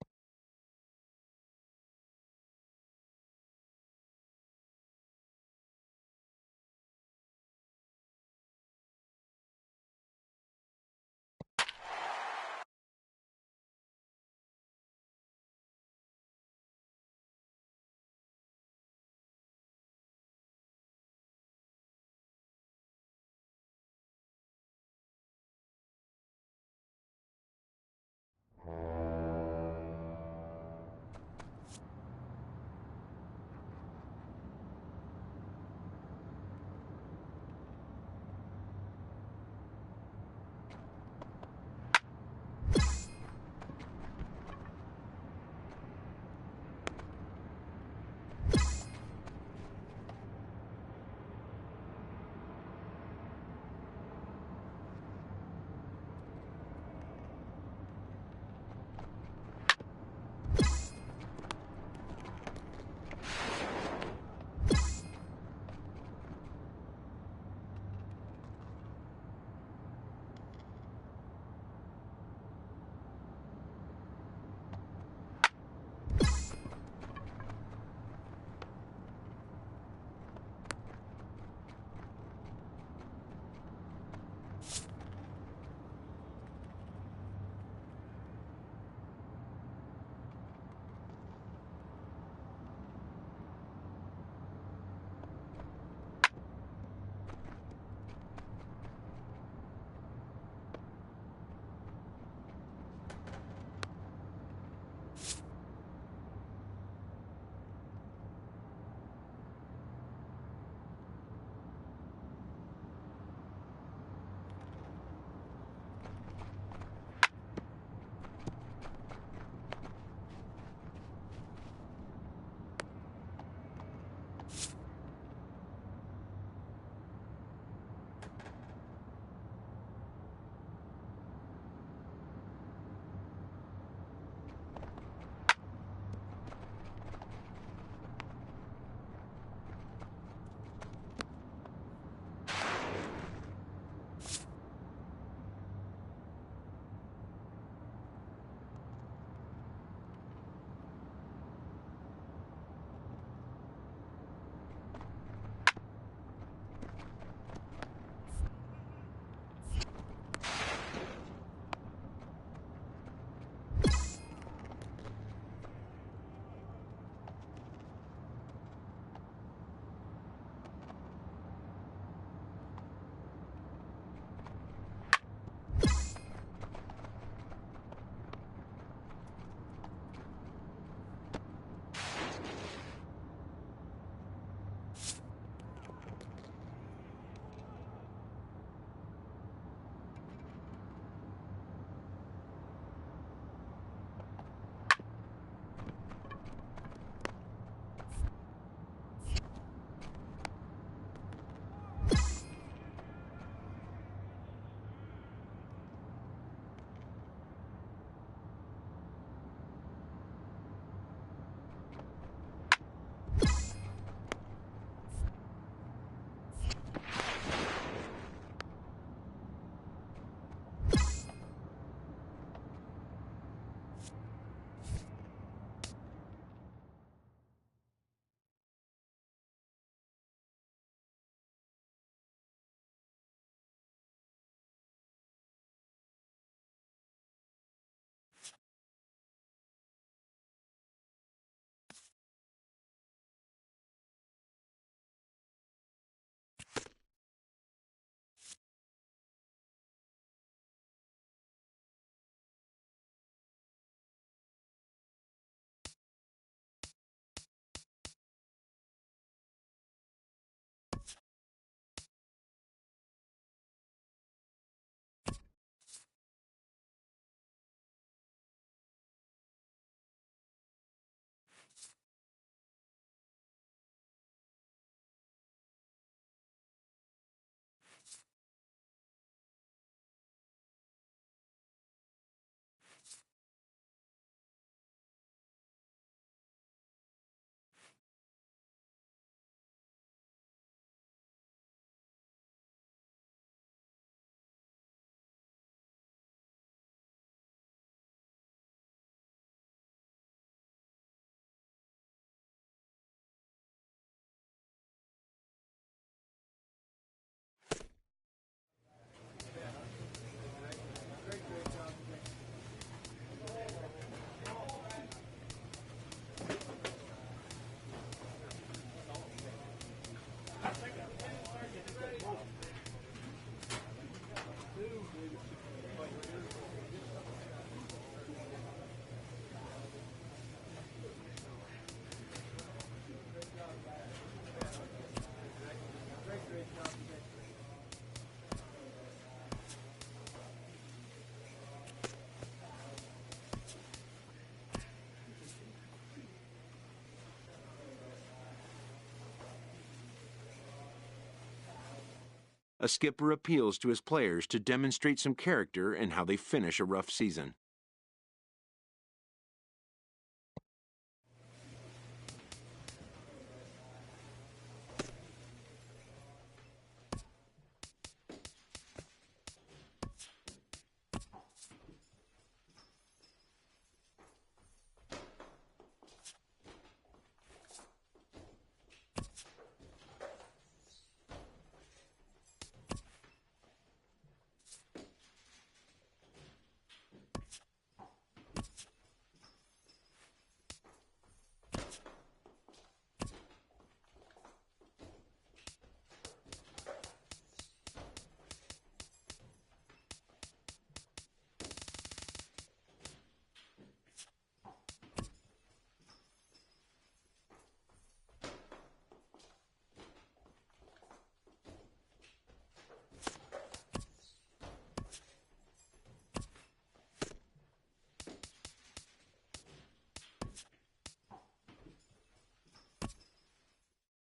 A skipper appeals to his players to demonstrate some character in how they finish a rough season.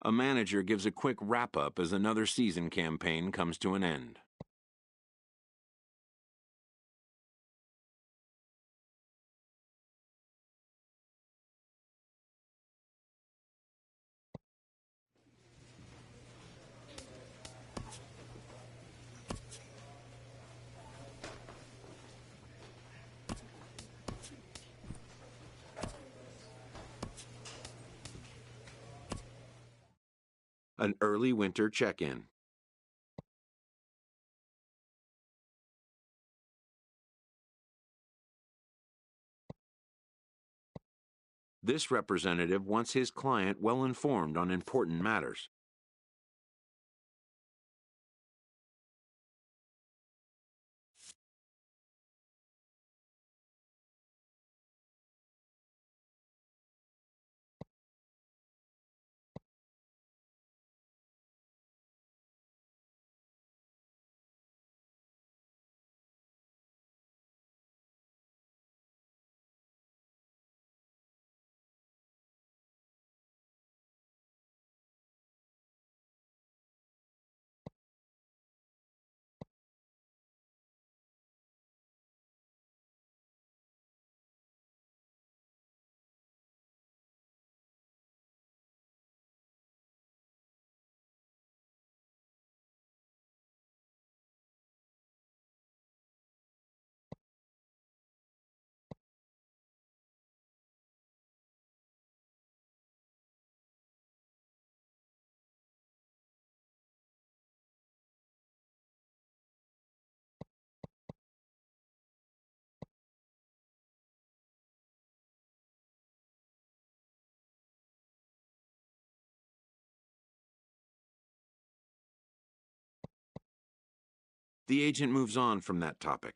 A manager gives a quick wrap-up as another season campaign comes to an end. An early winter check-in. This representative wants his client well informed on important matters. The agent moves on from that topic.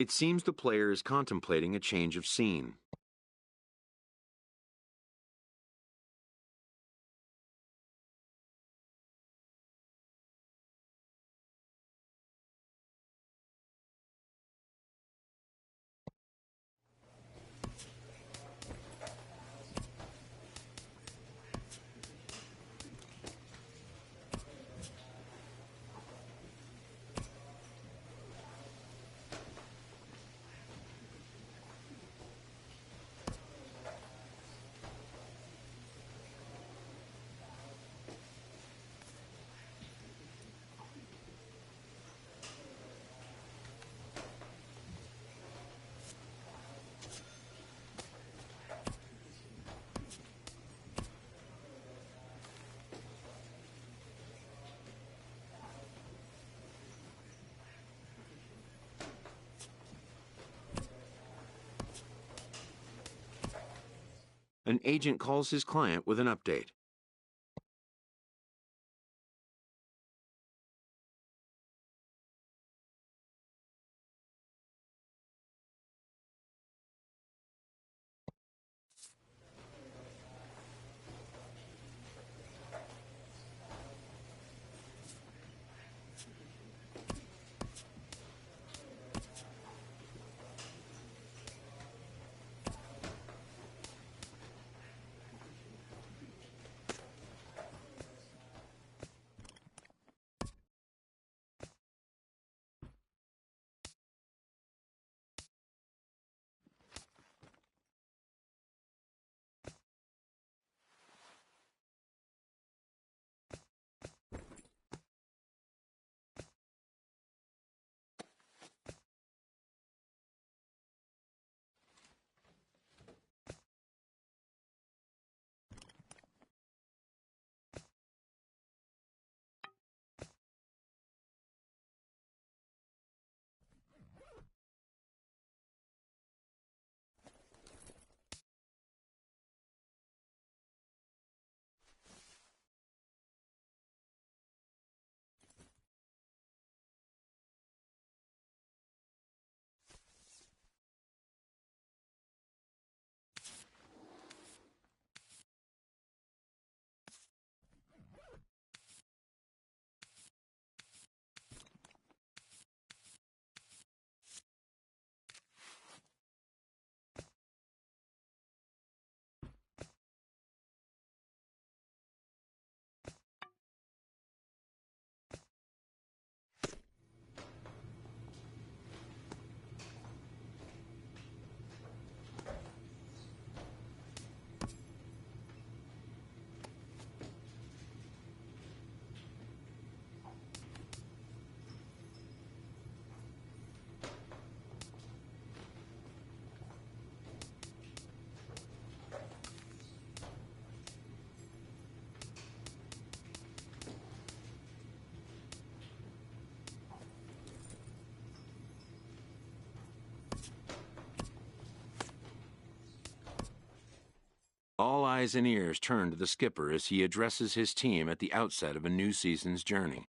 It seems the player is contemplating a change of scene. An agent calls his client with an update. eyes and ears turn to the skipper as he addresses his team at the outset of a new season's journey.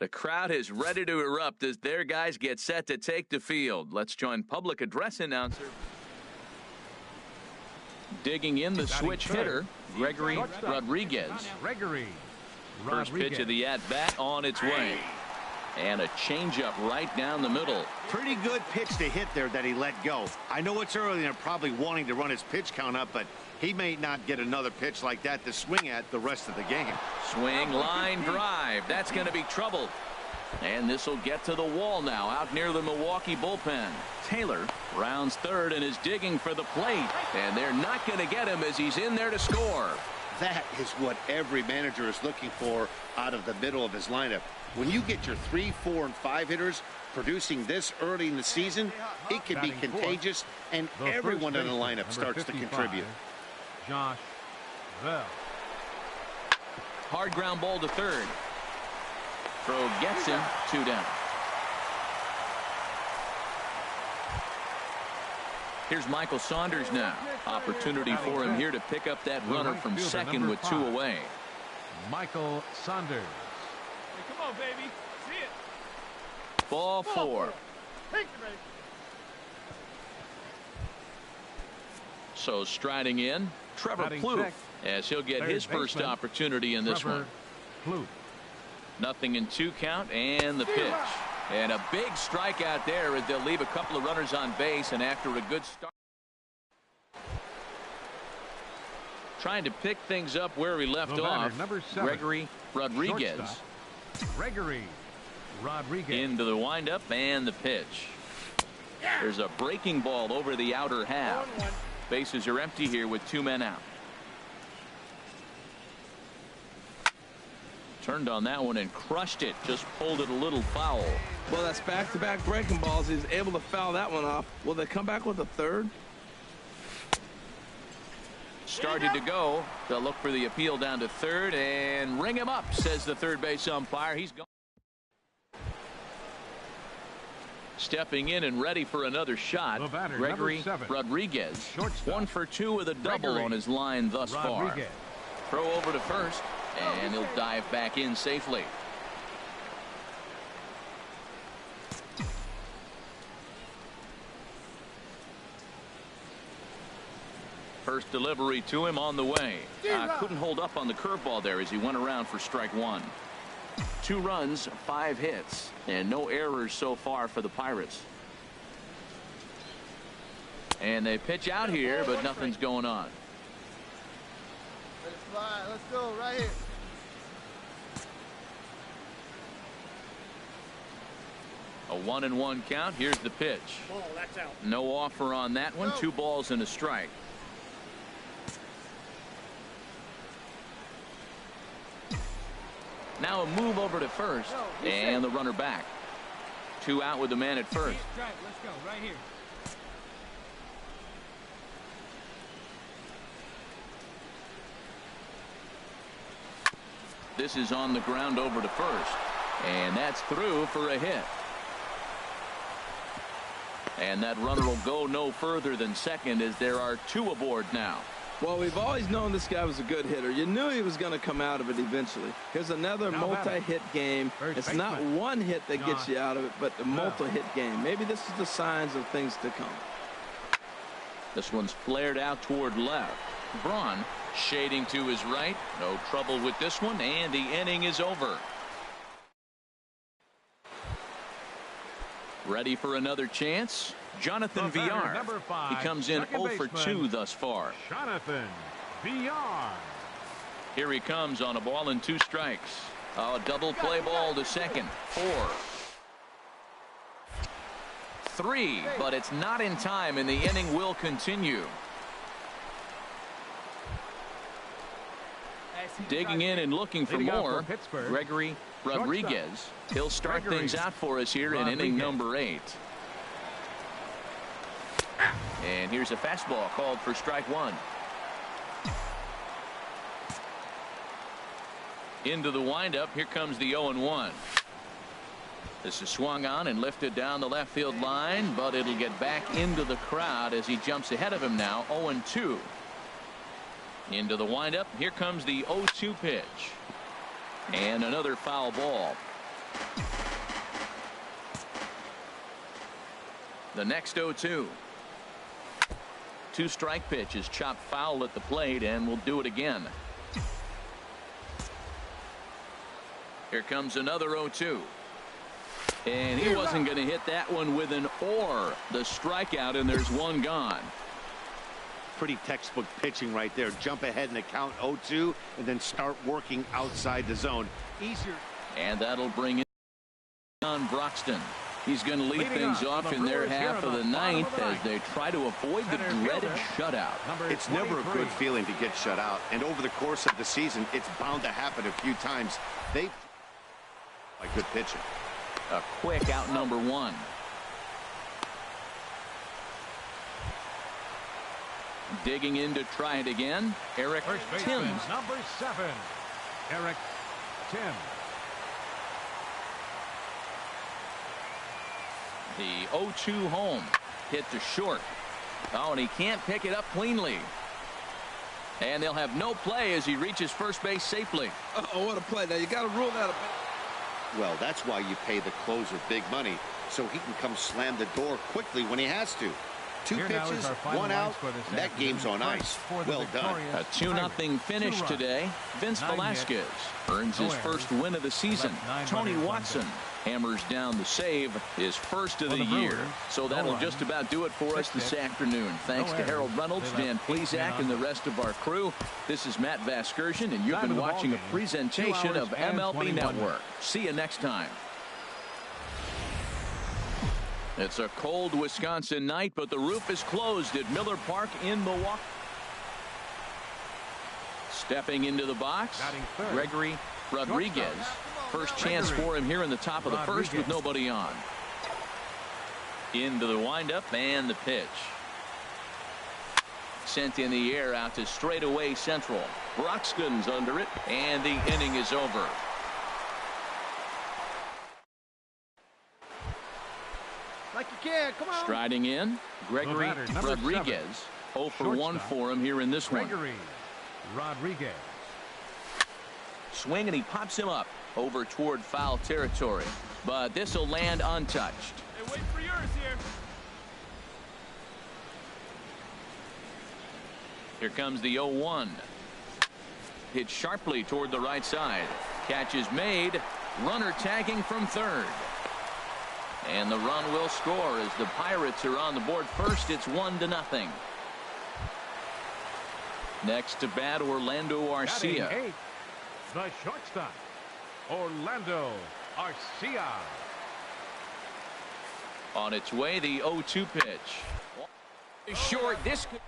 The crowd is ready to erupt as their guys get set to take the field. Let's join public address announcer. Digging in the switch hitter, Gregory Rodriguez. First pitch of the at-bat on its way. And a changeup right down the middle. Pretty good pitch to hit there that he let go. I know it's early and they're probably wanting to run his pitch count up, but he may not get another pitch like that to swing at the rest of the game. Swing, line drive. That's going to be trouble. And this will get to the wall now out near the Milwaukee bullpen. Taylor rounds third and is digging for the plate. And they're not going to get him as he's in there to score. That is what every manager is looking for out of the middle of his lineup. When you get your 3, 4, and 5 hitters producing this early in the season, it can be contagious, and everyone in the lineup starts to contribute. Josh Bell. Hard ground ball to third. Throw gets him, 2 down. Here's Michael Saunders now. Opportunity for him here to pick up that runner from second with 2 away. Michael Saunders. Hey, come on, baby. See it. Ball 4. So striding in, Trevor Plouffe, as he'll get his first opportunity in this one. Nothing in 2 count, and the pitch. And a big strikeout there as they'll leave a couple of runners on base, and after a good start. Trying to pick things up where we left off. Gregory Rodriguez. Into the windup and the pitch. There's a breaking ball over the outer half. Bases are empty here with 2 men out. Turned on that one and crushed it. Just pulled it a little foul. Well, that's back-to-back breaking balls. He's able to foul that one off. Will they come back with a third? Started to go. They'll look for the appeal down to third and ring him up, says the third base umpire. He's gone. Stepping in and ready for another shot, Gregory Rodriguez. 1 for 2 with a double on his line thus far. Throw over to first, and he'll dive back in safely. First delivery to him on the way. Couldn't hold up on the curveball there as he went around for strike 1. 2 runs, 5 hits, and no errors so far for the Pirates. And they pitch out here, but nothing's going on. Let's fly. Let's go right here. A 1-1 count. Here's the pitch. That's out. No offer on that one. 2 balls and a strike. Now a move over to first, and the runner back. 2 out with the man at first. Let's go right here. This is on the ground over to first, and that's through for a hit. And that runner will go no further than second as there are 2 aboard now. Well, we've always known this guy was a good hitter. You knew he was going to come out of it eventually. Here's another multi-hit game. It's not one hit that gets you out of it, but the multi-hit game. Maybe this is the signs of things to come. This one's flared out toward left. Braun shading to his right. No trouble with this one, and the inning is over. Ready for another chance? Jonathan Villar. He comes in 0 for 2 thus far. Jonathan Villar. Here he comes on a ball and 2 strikes. A double play ball to second. 4. 3, but it's not in time, and the inning will continue. Digging in and looking for more, Gregory Rodriguez. He'll start things out for us here in inning number 8. And here's a fastball called for strike 1. Into the windup. Here comes the 0-1. This is swung on and lifted down the left field line, but it'll get back into the crowd as he jumps ahead of him now. 0-2. Into the windup. Here comes the 0-2 pitch. And another foul ball. The next 0-2. 2-strike pitch is chopped foul at the plate, and we'll do it again. Here comes another 0-2. And he wasn't going to hit that one with an or. The strikeout, and there's one gone. Pretty textbook pitching right there. Jump ahead in the count 0-2 and then start working outside the zone. Easier. And that'll bring in John Broxton. He's going to lead things off in their half of the 9th as they try to avoid the dreaded shutout. It's never a good feeling to get shut out, and over the course of the season it's bound to happen a few times. They like good pitching. A quick out number 1. Digging in to try it again, Eric Timms. Number 7, Eric Timms. The 0-2 home hit to short. Oh, and he can't pick it up cleanly. And they'll have no play as he reaches first base safely. Oh, what a play. Now you got to rule that out. Well, that's why you pay the closer big money, so he can come slam the door quickly when he has to. 2 pitches, 1 out, and that game's on ice. Well done. A 2-0 finish today. Vince Velasquez earns his first win of the season. Tony Watson hammers down the save, his first of the year. So that'll just about do it for us this afternoon. Thanks to Harold Reynolds, Dan Plesac, and the rest of our crew. This is Matt Vasgersian, and you've been watching a presentation of MLB Network. See you next time. It's a cold Wisconsin night, but the roof is closed at Miller Park in Milwaukee. Stepping into the box, Gregory Rodriguez. First chance for him here in the top of the first with nobody on. Into the windup and the pitch. Sent in the air out to straightaway central. Broxton's under it, and the inning is over. Like you can, come on. Striding in, Gregory Rodriguez. 0 for 1 for him here in this one. Gregory Rodriguez. Swing, and he pops him up over toward foul territory. But this will land untouched. Hey, wait for yours here. Here comes the 0-1. Hit sharply toward the right side. Catch is made. Runner tagging from third. And the run will score as the Pirates are on the board first. It's 1-0. Next to bat, Orlando Arcia. The shortstop, Orlando Arcia. On its way, the 0-2 pitch. Short. This could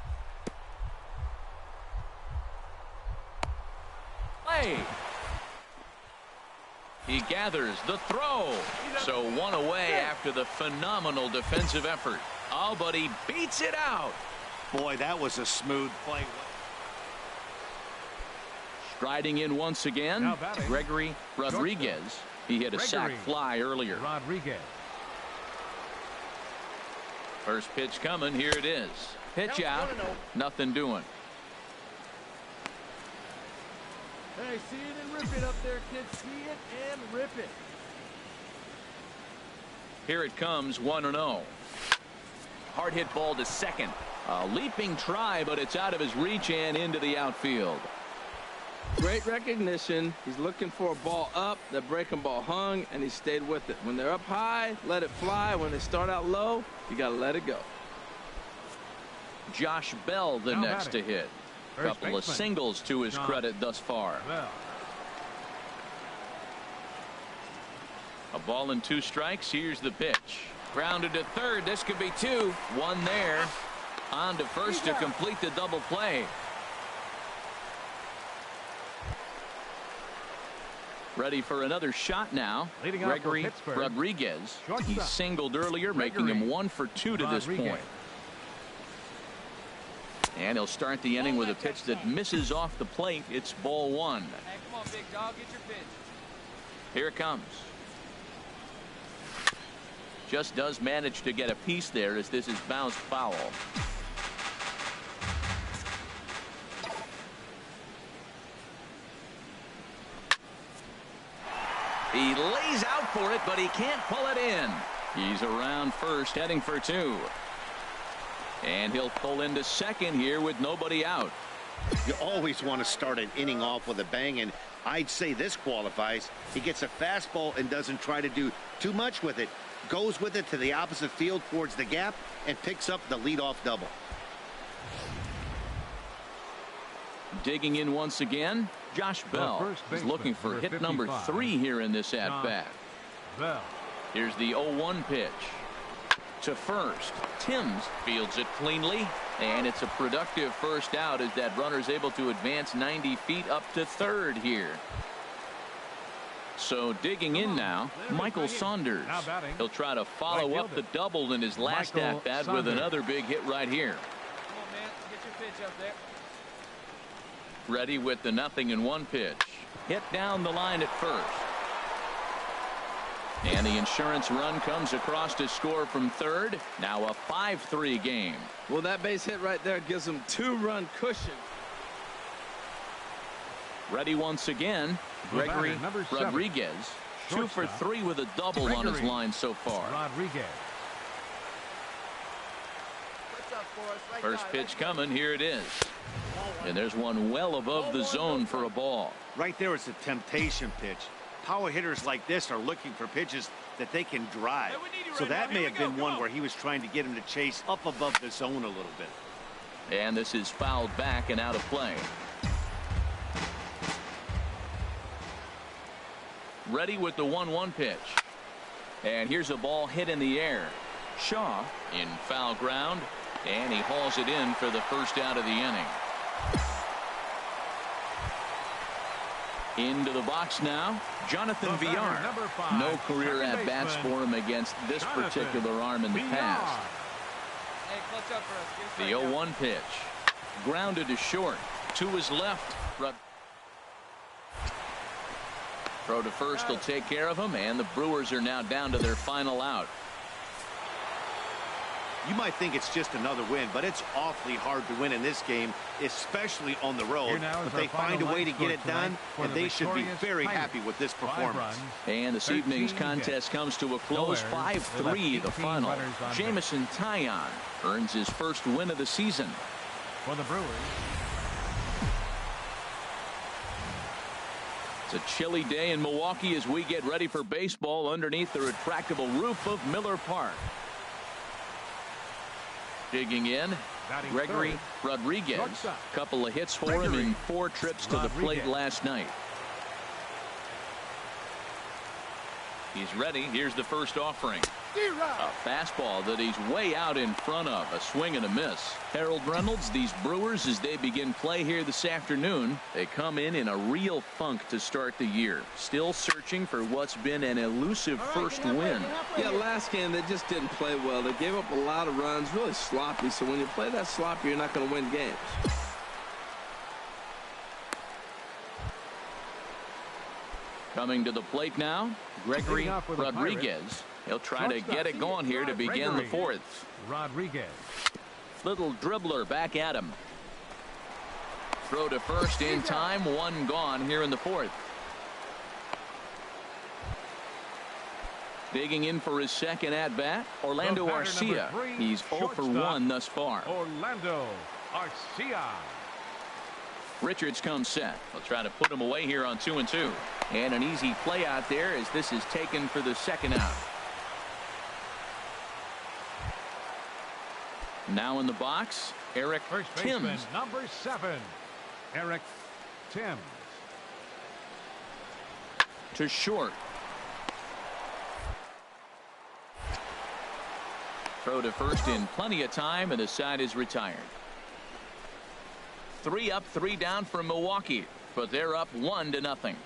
play. He gathers the throw. So 1 away after the phenomenal defensive effort. Oh, but he beats it out. Boy, that was a smooth play. Striding in once again, Gregory Rodriguez. He hit a sac fly earlier. Rodriguez. First pitch coming. Here it is. Pitch out. Nothing doing. Hey, see it and rip it up there, kids. See it and rip it. Here it comes, 1-0. Hard hit ball to second. A leaping try, but it's out of his reach and into the outfield. Great recognition. He's looking for a ball up. The breaking ball hung, and he stayed with it. When they're up high, let it fly. When they start out low, you got to let it go. Josh Bell, the next to hit. Couple of singles to his credit thus far. A ball and 2 strikes. Here's the pitch. Grounded to third. This could be two. One there. On to first to complete the double play. Ready for another shot now. Gregory Rodriguez. He singled earlier, making him 1 for 2 to this point. And he'll start the inning with a pitch that misses off the plate. It's ball 1. Hey, come on, big dog. Get your pitch. Here it comes. Just does manage to get a piece there as this is bounced foul. He lays out for it, but he can't pull it in. He's around first, heading for 2. And he'll pull into second here with nobody out. You always want to start an inning off with a bang, and I'd say this qualifies. He gets a fastball and doesn't try to do too much with it. Goes with it to the opposite field towards the gap and picks up the leadoff double. Digging in once again, Josh Bell is looking for hit number 3 here in this at-bat. Here's the 0-1 pitch. To first. Timms fields it cleanly, and it's a productive first out as that runner's able to advance 90 feet up to third here. So digging in now, Michael Saunders. He'll try to follow up the double in his last at-bat with another big hit right here. Come on, man. Get your pitch up there. Ready with the 0-1 pitch. Hit down the line at first. And the insurance run comes across to score from third. Now a 5-3 game. Well, that base hit right there gives them 2-run cushion. Ready once again. Gregory Rodriguez. 2 for 3 with a double on his line so far. First pitch coming. Here it is. And there's one well above the zone for a ball. Right there is a temptation pitch. Power hitters like this are looking for pitches that they can drive. So that may have been one where he was trying to get him to chase up above the zone a little bit. And this is fouled back and out of play. Ready with the 1-1 pitch. And here's a ball hit in the air. Shaw in foul ground, and he hauls it in for the first out of the inning. Into the box now, Jonathan Villar. No career at-bats for him against this particular arm in the past. The 0-1 pitch. Grounded to short. To his left. Throw to first will take care of him, and the Brewers are now down to their final out. You might think it's just another win, but it's awfully hard to win in this game, especially on the road. But they find a way to get it done, and they should be very happy with this performance. And this evening's contest comes to a close. 5-3 the final. Jameson Taillon earns his first win of the season. For the Brewers. It's a chilly day in Milwaukee as we get ready for baseball underneath the retractable roof of Miller Park. Digging in, Gregory Rodriguez. Couple of hits for him in 4 trips to the plate last night. He's ready. Here's the first offering. A fastball that he's way out in front of. A swing and a miss. Harold Reynolds, these Brewers, as they begin play here this afternoon, they come in a real funk to start the year. Still searching for what's been an elusive first win. Yeah, last game they just didn't play well. They gave up a lot of runs, really sloppy. So when you play that sloppy, you're not going to win games. Coming to the plate now, Gregory Rodriguez. He'll try to get it going here to begin the 4th. Rodriguez. Little dribbler back at him. Throw to first in time. 1 gone here in the 4th. Digging in for his second at-bat, Orlando Arcia. He's 0 for 1 thus far. Orlando Arcia. Richards comes set. They'll try to put him away here on 2-2. And an easy play out there as this is taken for the second out. Now in the box, Eric Timms. Number 7, Eric Timms. To short. throw to first in plenty of time, and the side is retired. 3 up, 3 down for Milwaukee, but they're up 1-0.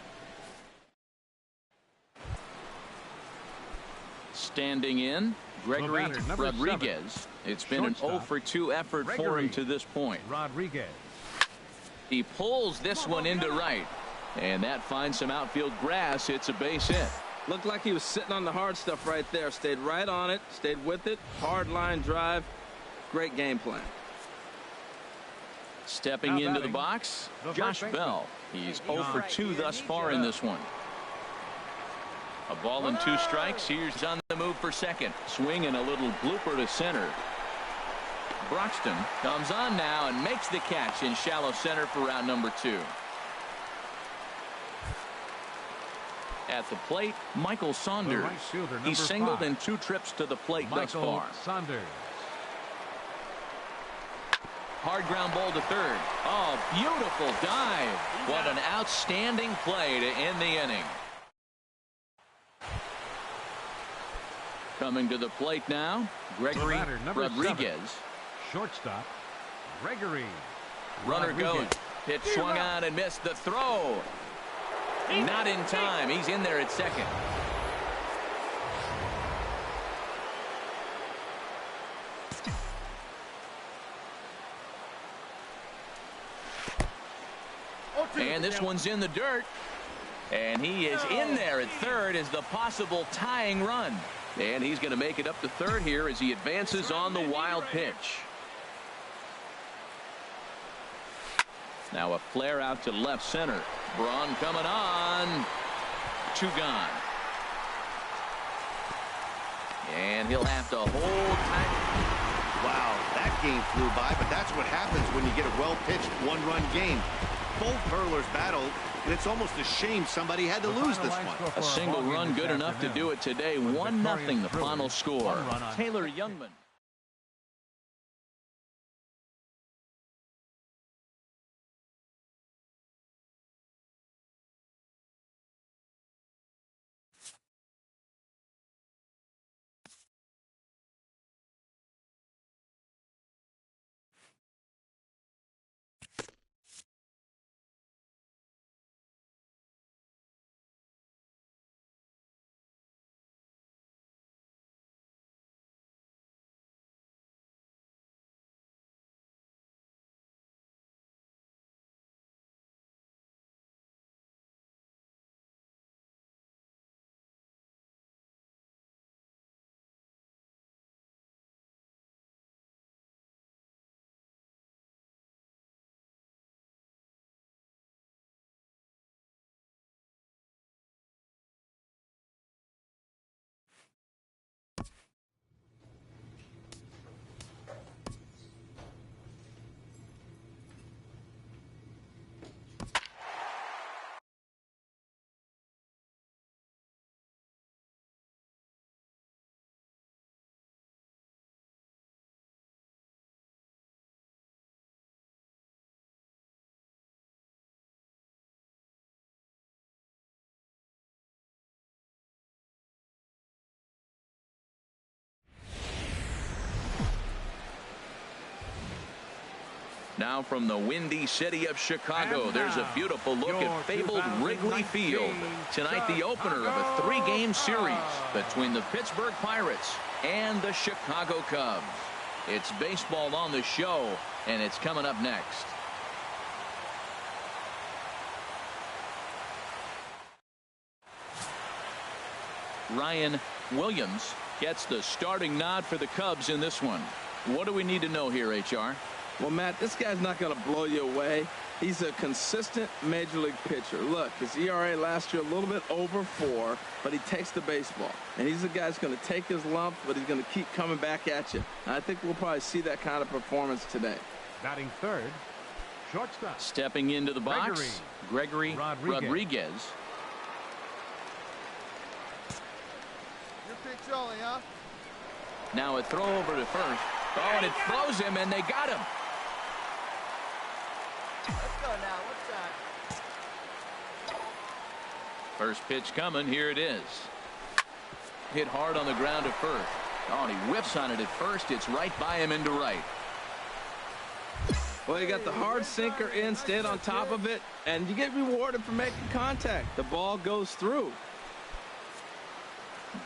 Standing in, Gregory Rodriguez. It's been an 0-for-2 effort for him to this point. Rodriguez. He pulls this one into right, and that finds some outfield grass. It's a base hit. Looked like he was sitting on the hard stuff right there. Stayed right on it, stayed with it. Hard line drive. Great game plan. Stepping into the box, Josh Bell. He's 0-for-2 thus far in this one. A ball and 2 strikes. Here's on the move for second. Swing and a little blooper to center. Broxton comes on now and makes the catch in shallow center for out number 2. At the plate, Michael Saunders. He's singled in 2 trips to the plate thus far. Saunders. Hard ground ball to third. Oh, beautiful dive. What an outstanding play to end the inning. Coming to the plate now, Gregory Rodriguez. 7. Shortstop, Gregory. Runner goes. Pitch swung on and missed the throw. Not in time. He's in there at second. And this one's in the dirt. And he is in there at third as the possible tying run. And he's going to make it up to third here as he advances on the wild pitch. Now a flare out to left center. Braun coming on. 2 gone. And he'll have to hold tight. Wow, that game flew by, but that's what happens when you get a well-pitched 1-run game. Both hurlers battled, and it's almost a shame somebody had to lose this one. A single run good enough to do it today. 1-0 the final score. Taylor Youngman. Now from the windy city of Chicago, there's a beautiful look at fabled Wrigley Field. Tonight, the opener of a 3-game series between the Pittsburgh Pirates and the Chicago Cubs. It's baseball on the show, and it's coming up next. Ryan Williams gets the starting nod for the Cubs in this one. What do we need to know here, HR? Well, Matt, this guy's not going to blow you away. He's a consistent major league pitcher. Look, his ERA last year a little bit over 4, but he takes the baseball. And he's a guy that's going to take his lumps, but he's going to keep coming back at you. And I think we'll probably see that kind of performance today. Batting third, shortstop. Stepping into the box, Gregory Rodriguez. Your pitch only, huh? Now a throw over to first. Oh, and it throws him, and they got him. Let's go now. What's that? First pitch coming. Here it is. Hit hard on the ground at first. Oh, and he whiffs on it at first. It's right by him into right. Well, you got the hard sinker in, stayed on top of it, and you get rewarded for making contact. The ball goes through.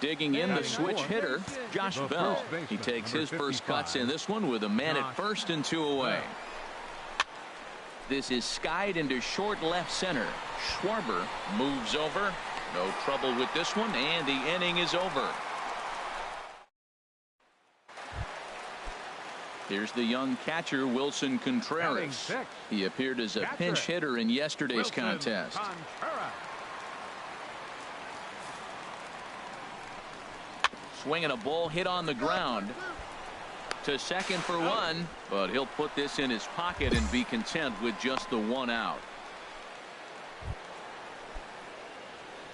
Digging in the switch hitter, Josh Bell. He takes his first cuts in this one with a man at first and 2 away. This is skied into short left center. Schwarber moves over. No trouble with this one, and the inning is over. Here's the young catcher, Wilson Contreras. He appeared as a pinch hitter in yesterday's contest. Swinging a ball hit on the ground to second for one, but he'll put this in his pocket and be content with just the 1 out.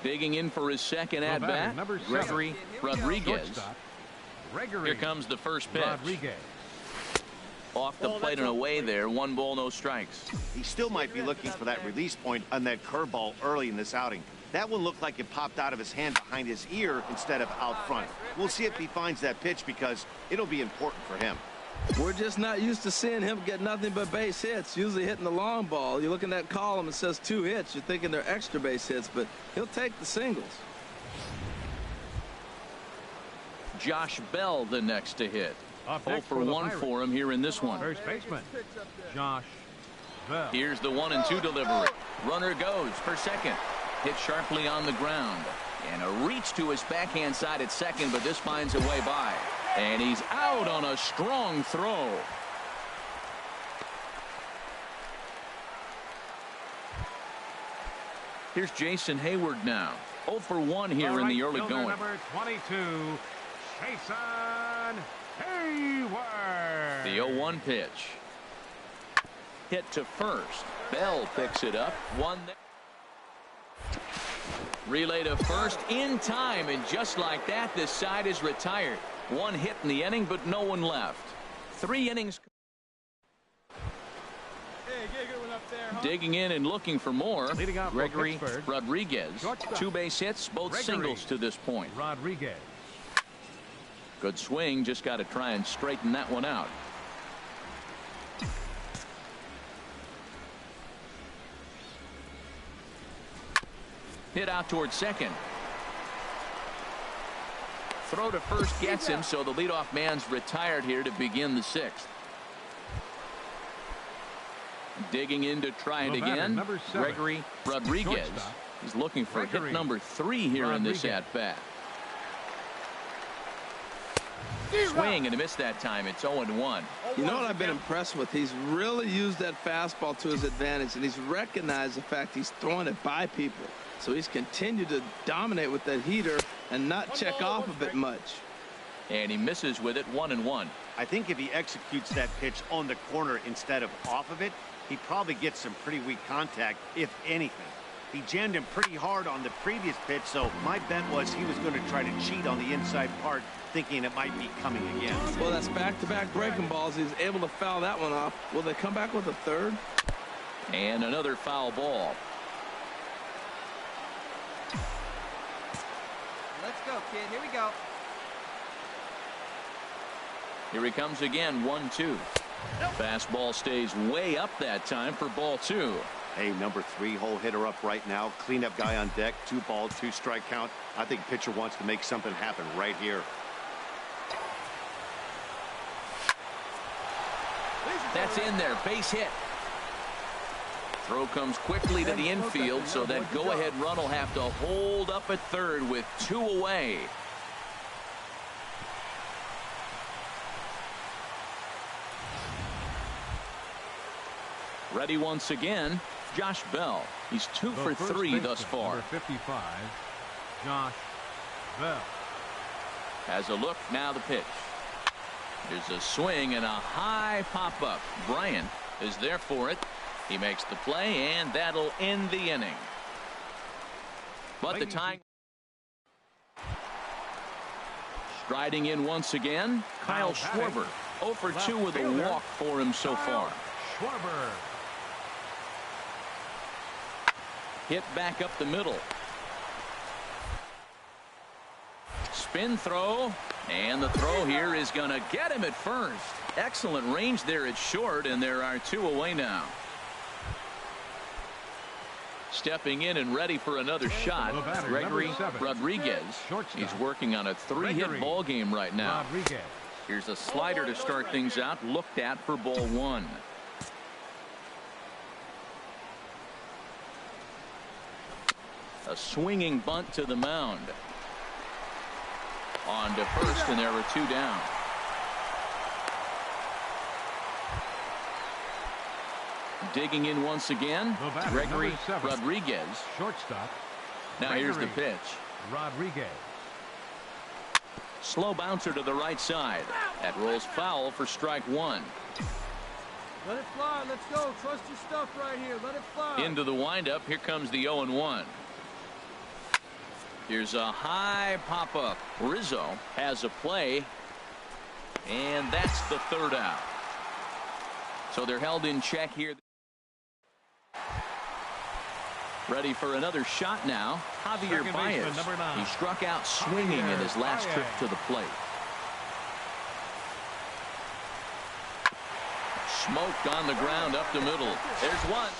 Digging in for his second at bat, Gregory Rodriguez. Here comes the first pitch. Off the plate and away there. 1 ball, no strikes. He still might be looking for that release point on that curveball early in this outing. That one looked like it popped out of his hand behind his ear instead of out front. We'll see if he finds that pitch because it'll be important for him. We're just not used to seeing him get nothing but base hits, usually hitting the long ball. You look in that column, it says 2 hits. You're thinking they're extra base hits, but he'll take the singles. Josh Bell the next to hit. 0 for 1 for him here in this one. First baseman, Josh Bell. Here's the 1-2 delivery. Runner goes for second. Hit sharply on the ground. And a reach to his backhand side at second, but this finds a way by. And he's out on a strong throw. Here's Jason Hayward now. 0 for 1 here in the early going. Number 22, Jason Hayward. The 0-1 pitch. Hit to first. Bell picks it up. One there. Relay to first in time, and just like that, this side is retired. 1 hit in the inning, but no one left. 3 innings. Hey, get a good one up there, huh? Digging in and looking for more. Gregory Rodriguez. Shortstop. 2 base hits, both singles to this point. Rodriguez. Good swing, just got to try and straighten that one out. Hit out towards second. Throw to first gets him, so the leadoff man's retired here to begin the 6th. Digging in to try it again. Gregory Rodriguez. He's looking for hit number 3 here in this at-bat. Swing and a miss that time. It's 0-1. You know what I've been impressed with? He's really used that fastball to his advantage, and he's recognized the fact he's throwing it by people. So he's continued to dominate with that heater and not check off of it much. And he misses with it. 1-1. I think if he executes that pitch on the corner instead of off of it, he probably gets some pretty weak contact, if anything. He jammed him pretty hard on the previous pitch, so my bet was he was going to try to cheat on the inside part, thinking it might be coming again. Well, that's back-to-back breaking balls. He's able to foul that one off. Will they come back with a third? And another foul ball. Let's go, kid. Here we go. Here he comes again. 1-2. Fastball stays way up that time for ball 2. Hey, number 3 hole hitter up right now. Cleanup guy on deck. 2 ball, 2 strike count. I think pitcher wants to make something happen right here. That's in there. Base hit. Throw comes quickly to the infield, so that go-ahead run will have to hold up at third with 2 away. Ready once again, Josh Bell. He's 2 for 3 thus far. Number 55, Josh Bell. Has a look, now the pitch. There's a swing and a high pop-up. Bryant is there for it. He makes the play, and that'll end the inning. But the tying. Striding in once again, Kyle Schwarber. 0 for 2 with a walk for him so far. Schwarber. Hit back up the middle. Spin throw. And the throw here is going to get him at first. Excellent range there at short, and there are 2 away now. Stepping in and ready for another shot, Gregory Rodriguez. He's working on a 3-hit ball game right now. Here's a slider to start things out, looked at for ball 1. A swinging bunt to the mound. On to first, and there were 2 down. Digging in once again, Gregory Rodriguez. Shortstop. Now here's the pitch. Rodriguez. Slow bouncer to the right side. That rolls foul for strike 1. Let it fly. Let's go. Trust your stuff right here. Let it fly. Into the windup. Here comes the 0-1. Here's a high pop-up. Rizzo has a play, and that's the 3rd out. So they're held in check here. Ready for another shot now. Javier Baez. He struck out swinging in his last trip to the plate. Smoked on the ground up the middle. There's one.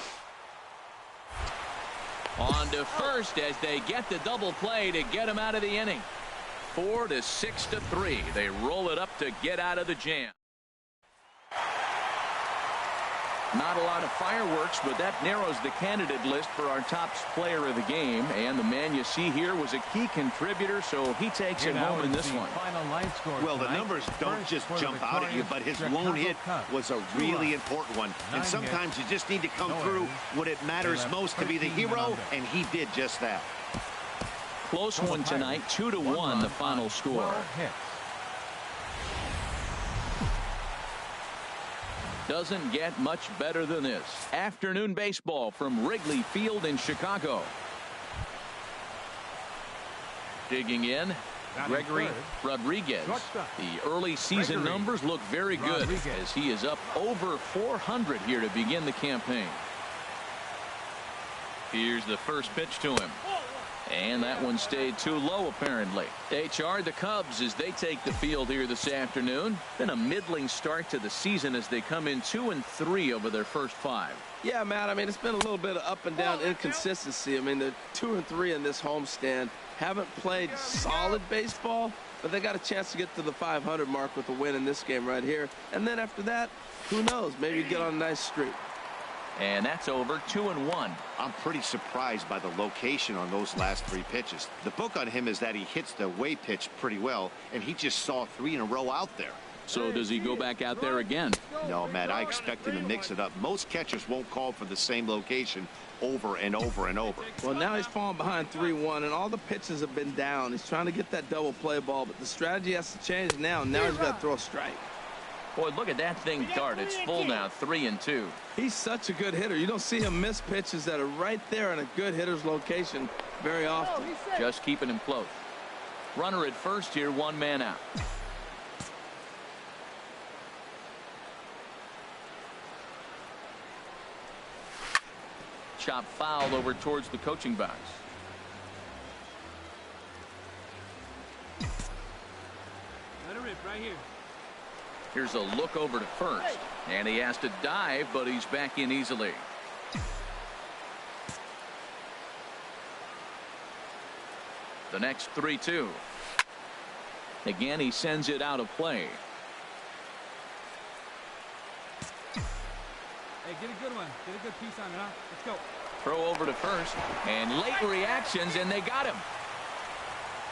On to first as they get the double play to get him out of the inning. 4-6-3. They roll it up to get out of the jam. Not a lot of fireworks, but that narrows the candidate list for our top player of the game. And the man you see here was a key contributor, so he takes it home in this one. Well, the numbers don't just jump out at you, but his lone hit was a really important one. And sometimes you just need to come through when it matters most to be the hero, and he did just that. Close one tonight, 2-1 the final score. Doesn't get much better than this. Afternoon baseball from Wrigley Field in Chicago. Digging in, Gregory Rodriguez. The early season numbers look very good as he is up over 400 here to begin the campaign. Here's the first pitch to him. And that one stayed too low, apparently. HR, the Cubs, as they take the field here this afternoon. Been a middling start to the season as they come in 2-3 over their first 5. Yeah, Matt, I mean, it's been a little bit of up and down inconsistency. I mean, they're 2-3 in this homestand. Haven't played solid baseball, but they got a chance to get to the 500 mark with a win in this game right here. And then after that, who knows? Maybe get on a nice streak. And that's over 2-1. I'm pretty surprised by the location on those last 3 pitches. The book on him is that he hits the away pitch pretty well, and he just saw 3 in a row out there. So does he go back out there again? No, Matt, I expect him to mix it up. Most catchers won't call for the same location over and over and over. Well, now he's falling behind 3-1, and all the pitches have been down. He's trying to get that double play ball, but the strategy has to change now. Now he's got to throw a strike. Boy, look at that thing dart. It's full now, 3-2. He's such a good hitter. You don't see him miss pitches that are right there in a good hitter's location very often. Just keeping him close. Runner at first here, 1 man out. Chop foul over towards the coaching box. Let it rip right here. Here's a look over to first, and he has to dive, but he's back in easily. The next 3-2. Again, he sends it out of play. Hey, get a good one. Get a good piece on it, huh? Let's go. Throw over to first, and late reactions, and they got him.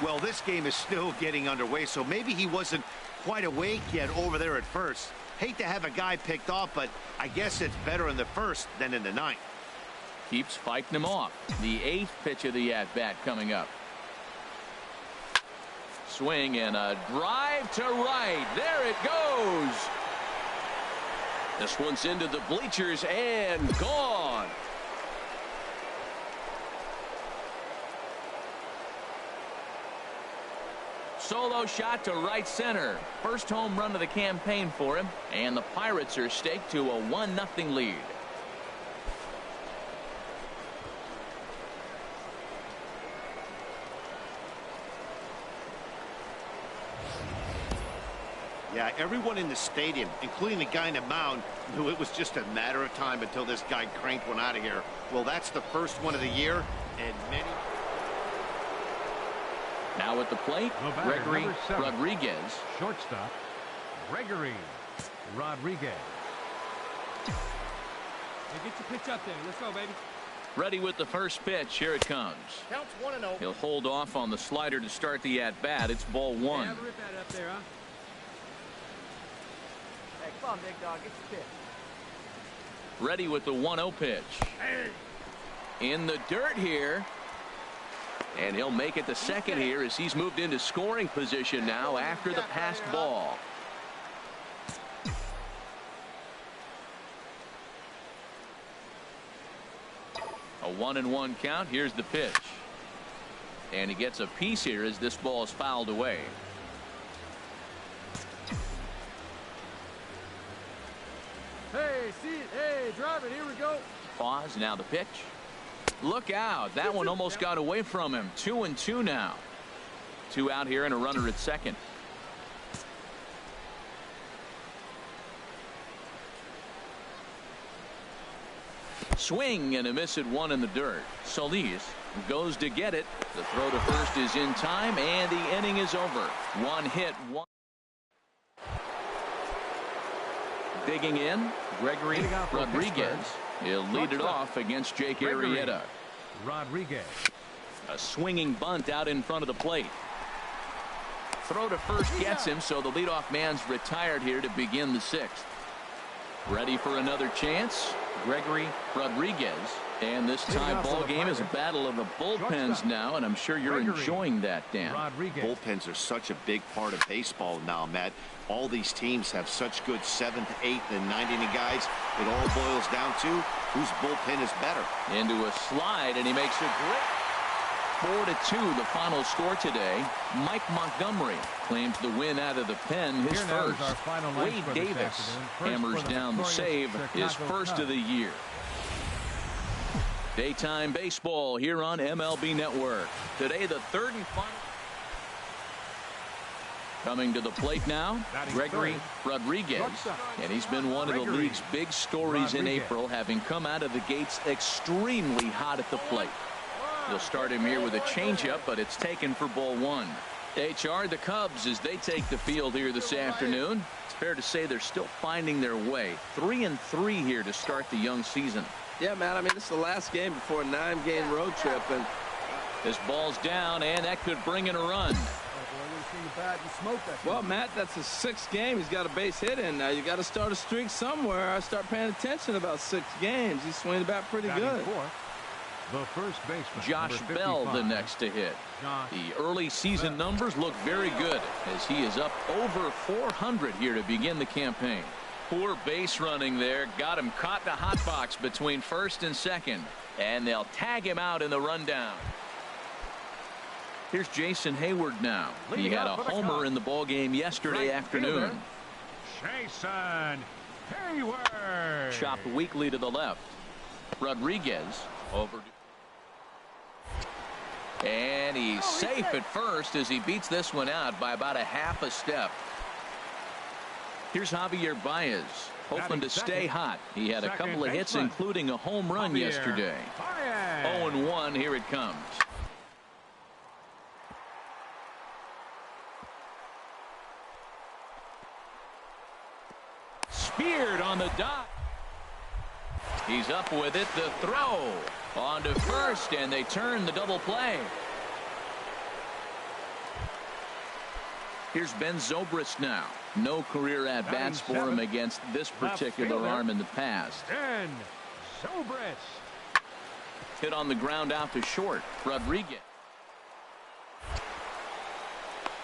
Well, this game is still getting underway, so maybe he wasn't quite awake yet over there at first. Hate to have a guy picked off, but I guess it's better in the first than in the 9th. Keeps fighting him off. The 8th pitch of the at-bat coming up. Swing and a drive to right. There it goes. This one's into the bleachers and gone. Solo shot to right center. First home run of the campaign for him, and the Pirates are staked to a 1-0 lead. Yeah, everyone in the stadium, including the guy in the mound, knew it was just a matter of time until this guy cranked one out of here. Well, that's the first one of the year, and many... Now at the plate, Gregory Rodriguez. Shortstop, Gregory Rodriguez. Hey, get your pitch up there. Let's go, baby. Ready with the first pitch. Here it comes. Counts 1-0. He'll hold off on the slider to start the at-bat. It's ball one. Have a rip at it up there, huh? Hey, come on, big dog. Get your pitch. Ready with the 1-0 pitch. In the dirt here. And he'll make it to second here as he's moved into scoring position now after the passed ball. A 1-1 count. Here's the pitch. And he gets a piece here as this ball is fouled away. Hey, see it. Hey, drive it. Here we go. Pause. Now the pitch. Look out. That one almost got away from him. 2-2 now. 2 out here and a runner at second. Swing and a miss at one in the dirt. Solis goes to get it. The throw to first is in time, and the inning is over. One hit, one. Digging in, Gregory Rodriguez. He'll lead it off against Jake Arrieta. Rodriguez. A swinging bunt out in front of the plate. Throw to first gets him, so the leadoff man's retired here to begin the sixth. Ready for another chance. Gregory Rodriguez. And this tie ball game is a battle of the bullpens now, and I'm sure you're enjoying that, Dan. Bullpens are such a big part of baseball now, Matt. All these teams have such good 7th, 8th, and 9th inning guys. It all boils down to whose bullpen is better. Into a slide, and he makes a great 4-2 the final score today. Mike Montgomery claims the win out of the pen, his first. Wade Davis hammers down the save, his first of the year. Daytime baseball here on MLB Network. Today the third and final. Coming to the plate now, Gregory Rodriguez. And he's been one of the league's big stories in April, having come out of the gates extremely hot at the plate. They'll start him here with a changeup, but it's taken for ball one. HR, the Cubs, as they take the field here this afternoon. It's fair to say they're still finding their way. 3-3 here to start the young season. Yeah, man, I mean, this is the last game before a 9-game road trip. And this ball's down, and that could bring in a run. Well, Matt, that's his 6th game. He's got a base hit in now. You got to start a streak somewhere. I start paying attention about 6 games. He's swinging the bat pretty good. The first baseman, Josh Bell, the next to hit. The early season numbers look very good as he is up over 400 here to begin the campaign. Poor base running there. Got him caught in a hot box between first and second. And they'll tag him out in the rundown. Here's Jason Hayward now. He had a homer in the ballgame yesterday afternoon. Jason Hayward. Chopped weakly to the left. Rodriguez over. And he's safe at first as he beats this one out by about a half a step. Here's Javier Baez, hoping to stay hot. He had a couple of hits, including a home run yesterday. 0-1, here it comes. Speared on the dot. He's up with it. The throw on to first, and they turn the double play. Here's Ben Zobrist now. No career at-bats for him against this particular arm in the past. Ben Zobrist. Hit on the ground out to short. Rodriguez.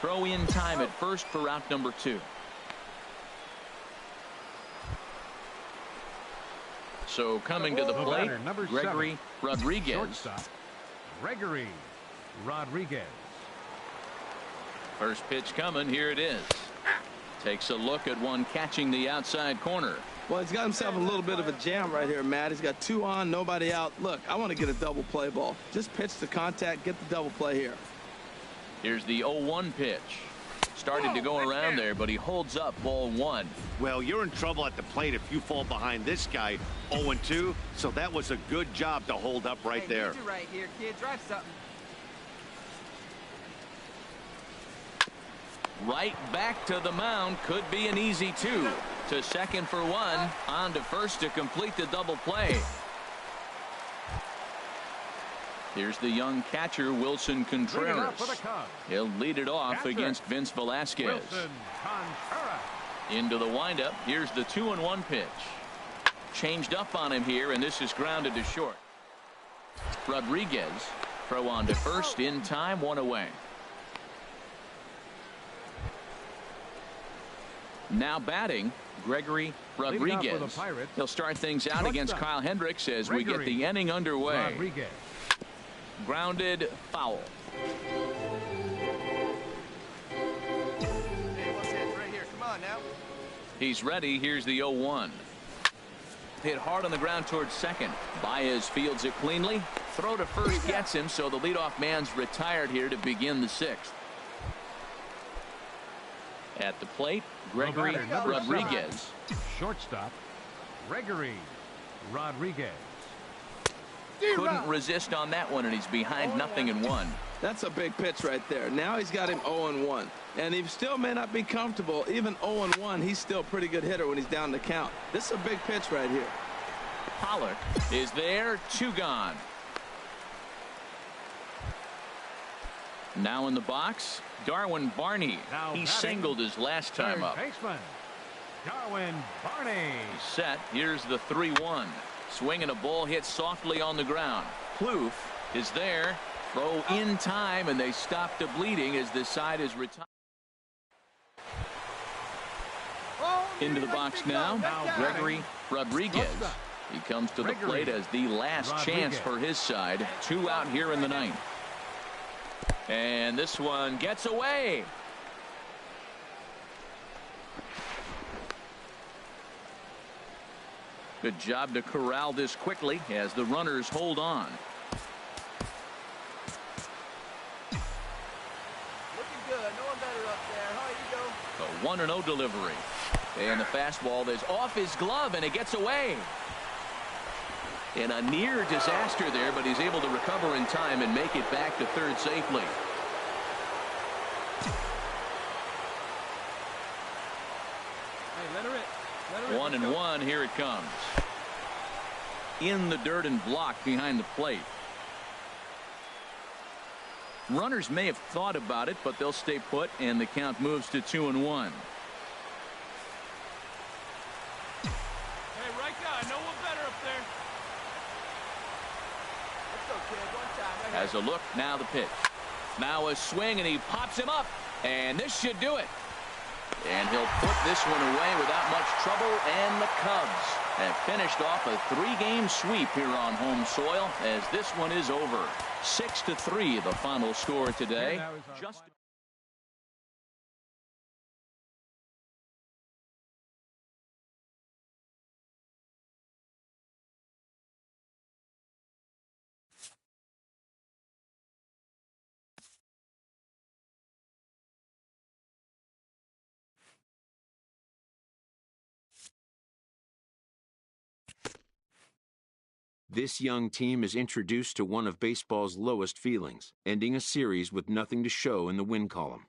Throw in time at first for out number 2. So coming to the plate, Gregory Rodriguez. Shortstop, Gregory Rodriguez. First pitch coming. Here it is. Takes a look at one catching the outside corner. Well, he's got himself a little bit of a jam right here, Matt. He's got 2 on, nobody out. Look, I want to get a double play ball. Just pitch the contact, get the double play here. Here's the 0-1 pitch. Started to go around there, but he holds up ball one. Well, you're in trouble at the plate if you fall behind this guy 0-2, so that was a good job to hold up right there. You right here, kid. Drive something. Right back to the mound. Could be an easy two. To second for one. On to first to complete the double play. Here's the young catcher, Wilson Contreras. He'll lead it off against Vince Velasquez. Into the windup. Here's the 2-1 pitch. Changed up on him here, and this is grounded to short. Rodriguez throw on to first in time, one away. Now batting, Gregory Rodriguez. He'll start things out against Kyle Hendricks as we get the inning underway. Grounded foul. He's ready. Here's the 0-1. Hit hard on the ground towards second. Baez fields it cleanly. Throw to first gets him, so the leadoff man's retired here to begin the sixth. At the plate, Gregory Rodriguez. Shortstop, Gregory Rodriguez. Couldn't resist on that one, and he's behind 0-1. That's a big pitch right there. Now he's got him 0-1. And he still may not be comfortable. Even 0-1, he's still a pretty good hitter when he's down the count. This is a big pitch right here. Pollock is there, 2 gone. Now in the box, Darwin Barney. He singled his last time up. Baseman, Darwin Barney. He's set. Here's the 3-1. Swinging a ball hit softly on the ground. Plouffe is there. Throw in time, and they stop the bleeding as this side is retired. Into the box now, Gregory Rodriguez. He comes to the plate as the last chance for his side. 2 out here in the ninth. And this one gets away. Good job to corral this quickly as the runners hold on. Looking good. No one better up there. How you go? A 1-0 delivery. And the fastball is off his glove, and it gets away. In a near disaster there, but he's able to recover in time and make it back to third safely. Hey, let her in. 1-1, here it comes. In the dirt and blocked behind the plate. Runners may have thought about it, but they'll stay put, and the count moves to 2-1. Hey, right guy. No one better up there. Let's go, kid. One time. Right Has a look. Now the pitch. Now a swing, and he pops him up. And this should do it. And he'll put this one away without much trouble, and the Cubs have finished off a 3-game sweep here on home soil as this one is over. 6-3 the final score today. Just This young team is introduced to one of baseball's lowest feelings, ending a series with nothing to show in the win column.